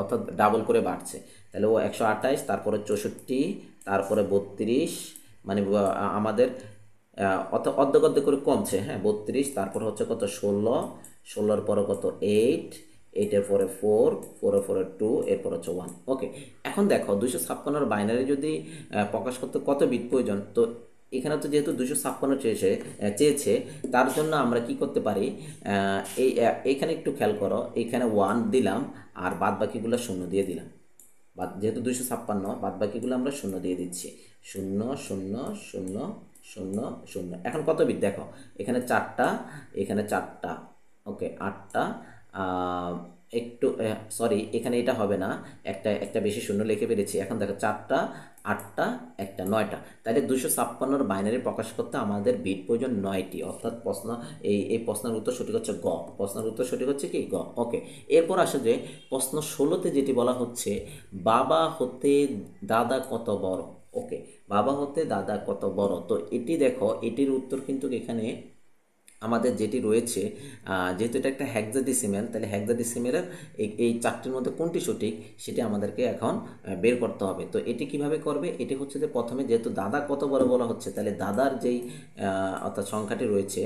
অর্থাৎ ডাবল করে বাড়ছে। তাহলে ও 128, তারপরে 64, তারপরে 32, মানে আমাদের অর্থাৎ অর্ধেক অর্ধেক করে কমছে। হ্যাঁ, 32, তারপর হচ্ছে কত 16, 16-র পরে কত 8, 8-এর পরে 4, 4-এর পরে 2, এরপর হচ্ছে 1। ওকে, এখন দেখো 256 বাইনারি যদি প্রকাশ করতে কত বিট প্রয়োজন, তো এখানে তো যেহেতু 256 চেয়েছে, তার জন্য আমরা কি করতে পারি, এইখানে একটু খেয়াল করো, এইখানে 1 দিলাম আর বাদ বাকিগুলো শূন্য দিয়ে দিলাম। যেহেতু 256, বাদ বাকিগুলো আমরা শূন্য দিয়ে দিচ্ছি। 0 0 0 0 0। এখন কত বিট দেখো, এখানে 4টা, এখানে 4টা, ওকে 8টা, একটু সরি, এখানে এটা হবে না, একটা একটা বেশি শূন্য লিখে পেরেছি। এখন দেখো 4টা, 8টা, একটা 9টা। তাহলে 256 বাইনারি প্রকাশ করতে আমাদের বিট প্রয়োজন 9টি। অর্থাৎ প্রশ্ন এই প্রশ্নের উত্তর সঠিক হচ্ছে গ। প্রশ্নের উত্তর সঠিক হচ্ছে কি গ। ওকে, এরপর আসে যে প্রশ্ন 16তে যেটি বলা হচ্ছে বাবা হতে দাদা কত বড়। ওকে, বাবা হতে দাদা কত বড়, তো এটি দেখো, এটির উত্তর কিন্তু এখানে আমাদের যেটি রয়েছে, যেহেতু এটা একটা হেক্সাডেসিমেল, তাহলে হেক্সাডেসিমেলের এই 4টির মধ্যে কোনটি সঠিক সেটি আমাদেরকে এখন বের করতে হবে। তো এটি কিভাবে করবে, এটি হচ্ছে যে প্রথমে যেহেতু দাদা কত বড় বলা হচ্ছে, তাহলে দাদার যেই অর্থাৎ সংখ্যাটি রয়েছে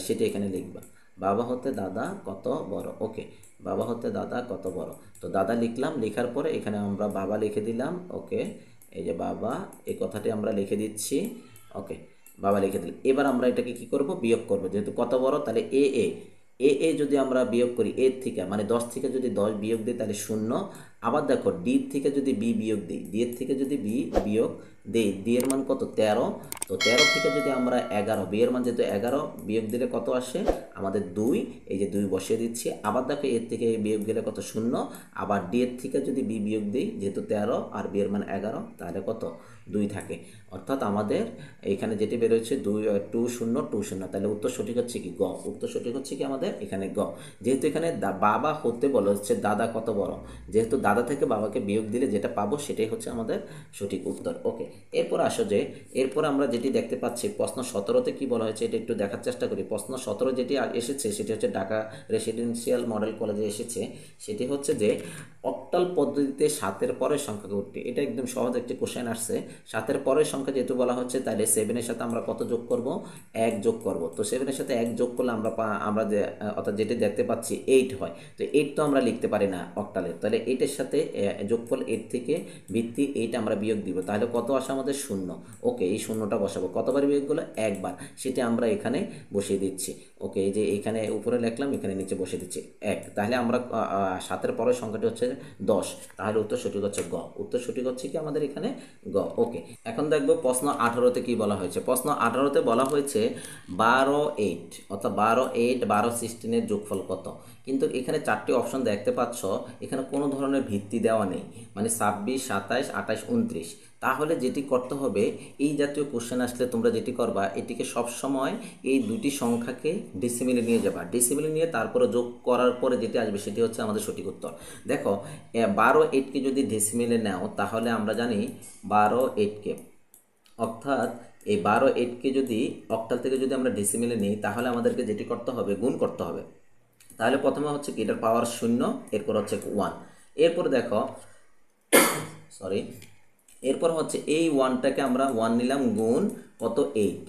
সেটি এখানে লিখবা, বাবা হতে দাদা কত বড়। ওকে, বাবা হতে দাদা কত বড়, তো দাদা লিখলাম, লেখার পরে এখানে আমরা বাবা লিখে দিলাম। ওকে, এই যে বাবা, এই কথাটি আমরা লিখে দিচ্ছি। ওকে, বাবা লিখে দিল। এবার আমরা এটাকে কি করব, বিয়োগ করব, যেহেতু কত বড়, তাহলে এ যদি আমরা বিয়োগ করি এর থেকে, মানে 10 থেকে যদি 10 বিয়োগ দিই তাহলে 0। আবার দেখো ডি থেকে যদি বি বিয়োগ দিই, ডি এর থেকে যদি বি বিয়োগ দিই, ডি এর মান কত 13, তো 13 থেকে যদি আমরা 11, বি এর মান যেহেতু 11, বিয়োগ দিলে কত আসে আমাদের 2, এই যে 2 বসিয়ে দিচ্ছি। আবার দেখো এর থেকে বিয়োগ দিলে কত 0, আবার ডি এর থেকে যদি বি বিয়োগ দিই, যেহেতু 13 আর বি এর মান 11, তাহলে কত 2 থাকে। অর্থাৎ আমাদের এখানে যেটি বেরোচ্ছে 2 2 0 2 0, তাহলে উত্তর সঠিক হচ্ছে কি গ। উত্তর সঠিক হচ্ছে কি আমাদের এখানে গ। যেহেতু এখানে বাবা হতে বলা হচ্ছে দাদা কত বড়, যেহেতু দাদা থেকে বাবাকে বিয়োগ দিলে যেটা পাবো সেটাই হচ্ছে আমাদের সঠিক উত্তর। ওকে, এরপর আসো যে এরপর আমরা যেটি দেখতে পাচ্ছি প্রশ্ন 17তে কি বলা হয়েছে, এটা একটু দেখার চেষ্টা করি। প্রশ্ন 17 যেটি এসেছে সেটি হচ্ছে ঢাকা রেসিডেন্সিয়াল মডেল কলেজে এসেছে। সেটি হচ্ছে যে অক্টাল পদ্ধতিতে 7-এর পরের সংখ্যা কোনটি। এটা একদম সহজ একটি কোশ্চেন আসছে। 7-এর পরের সংখ্যা যেহেতু বলা হচ্ছে, তাহলে 7-এর সাথে আমরা কত যোগ করব, 1 যোগ করব। তো 7-এর সাথে 1 যোগ করলে আমরা যে অর্থাৎ যেটি দেখতে পাচ্ছি 8 হয়। তো 8 তো আমরা লিখতে পারি না অক্টালের, তাহলে 8-এর সাথে যোগফল 8 থেকে ভিত্তি 8 আমরা বিয়োগ দিব, তাহলে কত আসে আমাদের 0। ওকে, এই শূন্যটা বসাবো, কতবার বিয়োগ হলো, একবার, সেটা আমরা এখানে বসিয়ে দিচ্ছি। ওকে, এই যে এখানে উপরে লিখলাম, এখানে নিচে বসিয়ে দিচ্ছি 1, তাহলে আমরা 7-এর পরের সংখ্যাটি হচ্ছে 10, তাহলে উত্তর সঠিক হচ্ছে গ। উত্তর সঠিক হচ্ছে কি আমাদের এখানে গ। ওকে, এখন দেখবো প্রশ্ন 18তে কি বলা হয়েছে। প্রশ্ন 18তে বলা হয়েছে 12 8, অর্থাৎ 12 8 12 16-এর যোগফল কত। কিন্তু এখানে 4টি অপশন দেখতে পাচ্ছ, এখানে কোনো ধরনের ভিত্তি দেওয়া নেই, মানে 26 27 28 29। তাহলে যেটি করতে হবে, এই জাতীয় কোশ্চেন আসলে তোমরা যেটি করবা, এটিকে সবসময় এই দুটি সংখ্যাকে ডেসিমেলে নিয়ে যাবা, ডেসিমেলে নিয়ে তারপরে যোগ করার পরে যেটি আসবে সেটি হচ্ছে আমাদের সঠিক উত্তর। দেখো 12 8কে যদি ডেসিমেলে নাও, তাহলে আমরা জানি 12 8কে, অর্থাৎ এই 12 8কে যদি অক্টাল থেকে যদি আমরা ডেসিমেলে নিই, তাহলে আমাদেরকে যেটি করতে হবে, গুণ করতে হবে। তাহলে প্রথমে হচ্ছে কি, এটার পাওয়ার 0, এরপর হচ্ছে 1, এরপর দেখো সরি, এরপর হচ্ছে এই 1টাকে আমরা 1 নিলাম, গুণ কত 8,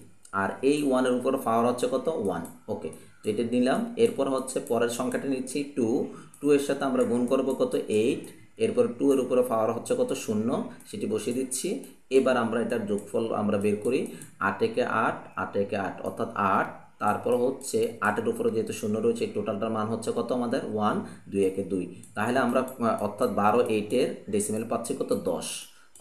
আর এই 1-এর উপর পাওয়ার হচ্ছে কত 1। ওকে, তো এটা নিলাম। এরপর হচ্ছে পরের সংখ্যাটা নিচ্ছি 2, 2 এর সাথে আমরা গুণ করব কত 8, এরপর 2 এর উপরে পাওয়ার হচ্ছে কত 0, সেটি বসিয়ে দিচ্ছি। এবার আমরা এটার যোগফল আমরা বের করি, 8 একে 8, 8 একে 8, অর্থাৎ 8, তারপর হচ্ছে 8-এর উপরে যেহেতু 0 রয়েছে, টোটালটার মান হচ্ছে কত আমাদের 1, 2 একে 2, তাহলে আমরা অর্থাৎ 12 8-এর ডেসিমেল পাচ্ছি কত 10।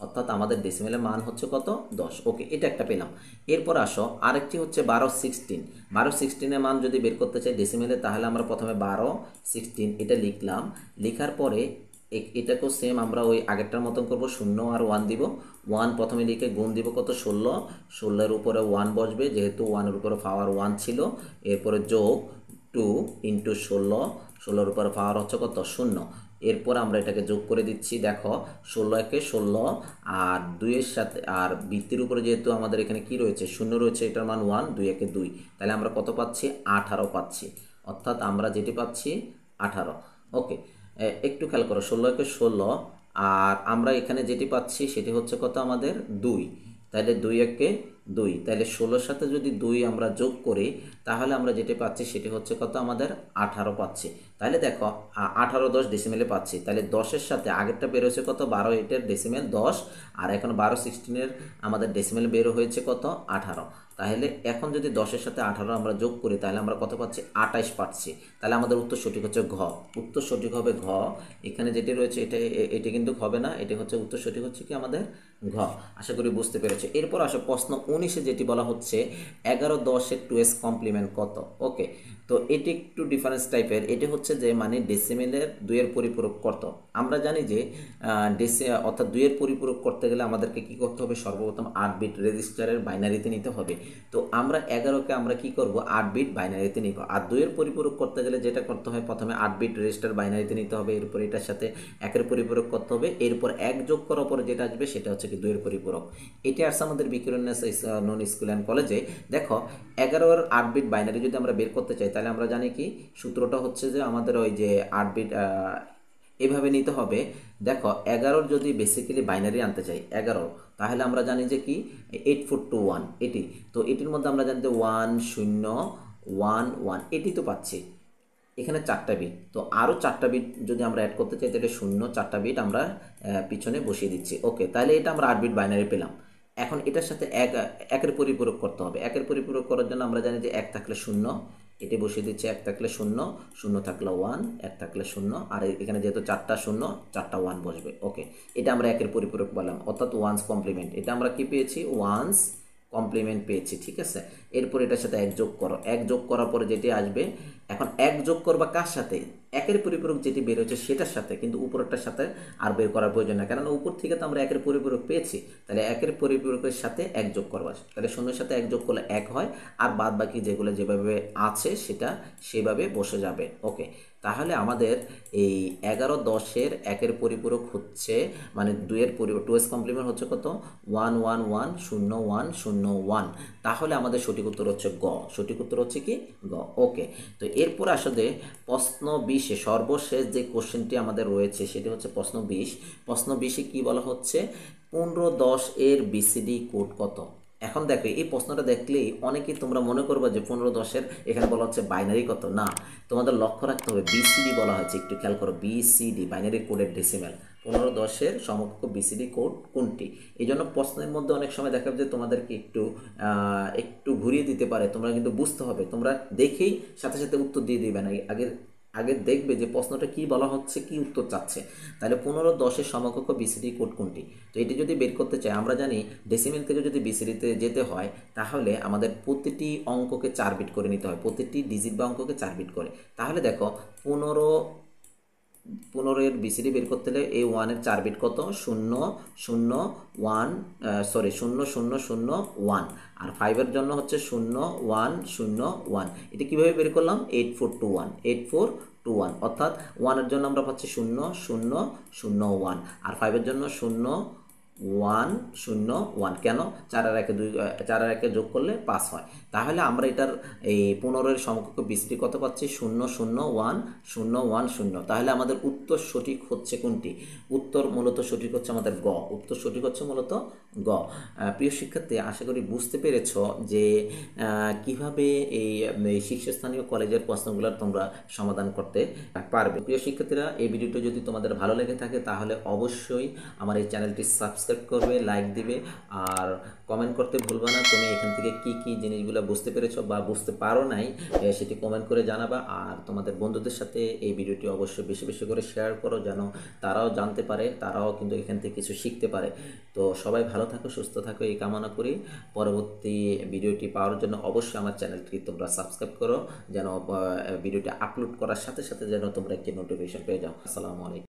অর্থাৎ আমাদের ডেসিমেলের মান হচ্ছে কত 10। ওকে, এটা একটা পেলাম। এরপর আসো আরেকটি হচ্ছে 12/16। 12/16-এর মান যদি বের করতে চাই ডেসিমেলে, তাহলে আমরা প্রথমে 12/16 এটা লিখলাম। লেখার পরে এটাকেও সেম আমরা ওই আগেরটার মতন করব, 0 আর 1 দিব। 1 প্রথমে লিখে গুণ দিব কত 16, 16-এর উপরে 1 বসবে, যেহেতু 1-এর উপরে পাওয়ার 1 ছিল। এরপরে যোগ 2 ইন্টু 16, 16-এর উপরে পাওয়ার হচ্ছে কত 0। এরপর আমরা এটাকে যোগ করে দিচ্ছি। দেখো 16 একে 16 আর 2-এর সাথে, আর বৃত্তির উপরে যেহেতু আমাদের এখানে কি রয়েছে 0 রয়েছে, এটার মান 1, 2 একে 2, তাহলে আমরা কত পাচ্ছি 18 পাচ্ছি। অর্থাৎ আমরা যেটি পাচ্ছি 18। ওকে, একটু খেয়াল করো, 16 একে 16 আর আমরা এখানে যেটি পাচ্ছি সেটি হচ্ছে কত আমাদের 2। তাহলে 2 একে 2, তাহলে 16-এর সাথে যদি 2 আমরা যোগ করি তাহলে আমরা যেটি পাচ্ছি সেটি হচ্ছে কত আমাদের 18 পাচ্ছি। তাহলে দেখো 18 10 ডেসিমেলে পাচ্ছি। তাহলে 10-এর সাথে আগেরটা বের হয়েছে কত 12, এটার ডেসিমেল 10, আর এখন 12/16-এর আমাদের ডেসিমেল বের হয়েছে কত 18। তাহলে এখন যদি 10-এর সাথে 18 আমরা যোগ করি তাহলে আমরা কত পাচ্ছি 28 পাচ্ছি। তাহলে আমাদের উত্তর সঠিক হচ্ছে ঘ। উত্তর সঠিক হবে ঘ। এখানে যেটি রয়েছে এটি কিন্তু হবে না, এটি হচ্ছে উত্তর সঠিক হচ্ছে কি আমাদের ঘ। আশা করি বুঝতে পেরেছে। এরপর আসো প্রশ্ন 19-এ যেটি বলা হচ্ছে 11/10-এর 2s কমপ্লিমেন্ট কত। ওকে, তো এটি একটু ডিফারেন্স টাইপের। এটি হচ্ছে যে মানে ডেসিমেলের 2-এর পরিপূরক কত। আমরা জানি যে অর্থাৎ 2-এর পরিপূরক করতে গেলে আমাদেরকে কি করতে হবে, সর্বপ্রথম 8 বিট রেজিস্টারের বাইনারিতে নিতে হবে। তো আমরা 11-কে আমরা কি করব 8 বিট বাইনারিতে নিব। আর 2-এর পরিপূরক করতে গেলে যেটা করতে হয়, প্রথমে 8 বিট রেজিস্টার বাইনারিতে নিতে হবে, এরপর এটার সাথে 1-এর পরিপূরক করতে হবে, এরপর 1 যোগ করার পরে যেটা আসবে সেটা হচ্ছে কি 2-এর পরিপূরক। এটি আসছে আমাদের বিকিরণেস নন স্কুল অ্যান্ড কলেজে। দেখো 11 আর 8 বিট বাইনারি যদি আমরা বের করতে চাই তাহলে আমরা জানি কি সূত্রটা হচ্ছে যে আমাদের ওই যে 8 বিট এভাবে নিতে হবে। দেখো 11-র যদি বেসিক্যালি বাইনারি আনতে চাই 11, তাহলে আমরা জানি যে কি 8421 এটি। তো এটির মধ্যে আমরা জানি যে 1 0 1 1 এটি তো পাচ্ছি। এখানে 4টা বিট, তো আরও 4টা বিট যদি আমরা অ্যাড করতে চাই তাহলে 0 4টা বিট আমরা পিছনে বসিয়ে দিচ্ছি। ওকে, তাহলে এটা আমরা 8 বিট বাইনারি পেলাম। এখন এটার সাথে একের পরিপূরক করতে হবে। একের পরিপূরক করার জন্য আমরা জানি যে 1 থাকলে 0, এটি বসিয়ে দিচ্ছি। 1 থাকলে 0, 0 থাকলে 1, 1 থাকলে 0, আর এখানে যেহেতু 4টা 0 4টা 1 বসবে। ওকে, এটা আমরা একের পরিপূরক বললাম, অর্থাৎ ওয়ান্স কমপ্লিমেন্ট। এটা আমরা কি পেয়েছি ওয়ান্স কমপ্লিমেন্ট পেয়েছি। ঠিক আছে, এরপর এটার সাথে 1 যোগ করো। 1 যোগ করার পরে যেটি আসবে, এখন 1 যোগ করবা কার সাথে, একের পরিপূরক যেটি বের হচ্ছে সেটার সাথে, কিন্তু উপরেরটার সাথে আর বের করার প্রয়োজন না, কারণ উপর থেকে তো আমরা একের পরিপূরক পেয়েছি। তাহলে একের পরিপূরকের সাথে 1 যোগ করবা, তাহলে 0-এর সাথে 1 যোগ করলে 1 হয়, আর বাদ বাকি যেগুলো যেভাবে আছে সেটা সেভাবে বসে যাবে। ওকে, তাহলে আমাদের এই 11/10-এর একের পরিপূরক হচ্ছে মানে 2-এর পরিপূরক 2s কমপ্লিমেন্ট হচ্ছে কত 1 1 1 0 1 0 1। তাহলে আমাদের সঠিক উত্তর হচ্ছে গ। সঠিক উত্তর হচ্ছে কি গ। ওকে, তো এরপর আসলে প্রশ্ন 20-এ সর্বশেষ যে কোশ্চেনটি আমাদের রয়েছে সেটি হচ্ছে প্রশ্ন 20। প্রশ্ন 20-এ কি বলা হচ্ছে 15/10-এর বিসিডি কোড কত। এখন দেখো এই প্রশ্নটা দেখলেই অনেকেই তোমরা মনে করবে যে 15/10-এর এখানে বলা হচ্ছে বাইনারি কত। না, তোমাদের লক্ষ্য রাখতে হবে বিসিডি বলা হয়েছে, একটু খেয়াল করো, বিসিডি বাইনারি কোডের ডেসিমেল। 15/10-এর সমকক্ষ বিসিডি কোড কোনটি। এই জন্য প্রশ্নের মধ্যে অনেক সময় দেখা যায় তোমাদেরকে একটু ঘুরিয়ে দিতে পারে, তোমরা কিন্তু বুঝতে হবে, তোমরা দেখেই সাথে সাথে উত্তর দিয়ে দিবে না, আগে আগে দেখবে যে প্রশ্নটা কি বলা হচ্ছে, কি উত্তর চাচ্ছে। তাহলে 15/10-এর সমকক্ষ বিসিডি কোড কোনটি। তো এটি যদি বের করতে চাই, আমরা জানি ডেসিমেল থেকে যদি বিসিডিতে যেতে হয় তাহলে আমাদের প্রতিটি অঙ্ককে 4 বিট করে নিতে হয়, প্রতিটি ডিজিট বা অঙ্ককে 4 বিট করে। তাহলে দেখো 15-এর বিসিডি বের করতে হলে এই 1-এর 4 বিট কত 0 0 1 সরি 0 0 0 1, আর 5-এর জন্য হচ্ছে 0 1 0 1। এটা কীভাবে বের করলাম 8421 8421, অর্থাৎ 1-এর জন্য আমরা পাচ্ছি 0 0 0 1, আর 5-এর জন্য 0 1 0 1। কেন 4 আর 1 2 4 আর 1 যোগ করলে 5 হয়। তাহলে আমরা এটার এই 15-এর সমকক্ষ বিসিডি কত পাচ্ছি 0 0 1 0 1 0। তাহলে আমাদের উত্তর সঠিক হচ্ছে কোনটি। উত্তর মূলত সঠিক হচ্ছে আমাদের গ। উত্তর সঠিক হচ্ছে মূলত প্রিয় শিক্ষার্থী, আশা করি বুঝতে পেরেছ যে কিভাবে এই শীর্ষস্থানীয় কলেজের প্রশ্নগুলোর তোমরা সমাধান করতে পারবে। প্রিয় শিক্ষার্থীরা, এই ভিডিওটা যদি তোমাদের ভালো লেগে থাকে তাহলে অবশ্যই আমার এই চ্যানেলটি সাবস্ক্রাইব করবে, লাইক দিবে, আর কমেন্ট করতে ভুলবে না তুমি এখান থেকে কি কি জিনিসগুলো বুঝতে পেরেছো বা বুঝতে পারো নাই সেটি কমেন্ট করে জানাবা। আর তোমাদের বন্ধুদের সাথে এই ভিডিওটি অবশ্যই বেশি বেশি করে শেয়ার করো, যেন তারাও জানতে পারে, তারাও কিন্তু এখান থেকে কিছু শিখতে পারে। তো সবাই ভালো থাকো, সুস্থ থাকো এই কামনা করি। পরবর্তী ভিডিওটি পাওয়ার জন্য অবশ্যই আমার চ্যানেলটি তোমরা সাবস্ক্রাইব করো, যেন ভিডিওটি আপলোড করার সাথে সাথে যেন তোমরা একটি নোটিফিকেশন পেয়ে যাও। আসসালামু আলাইকুম।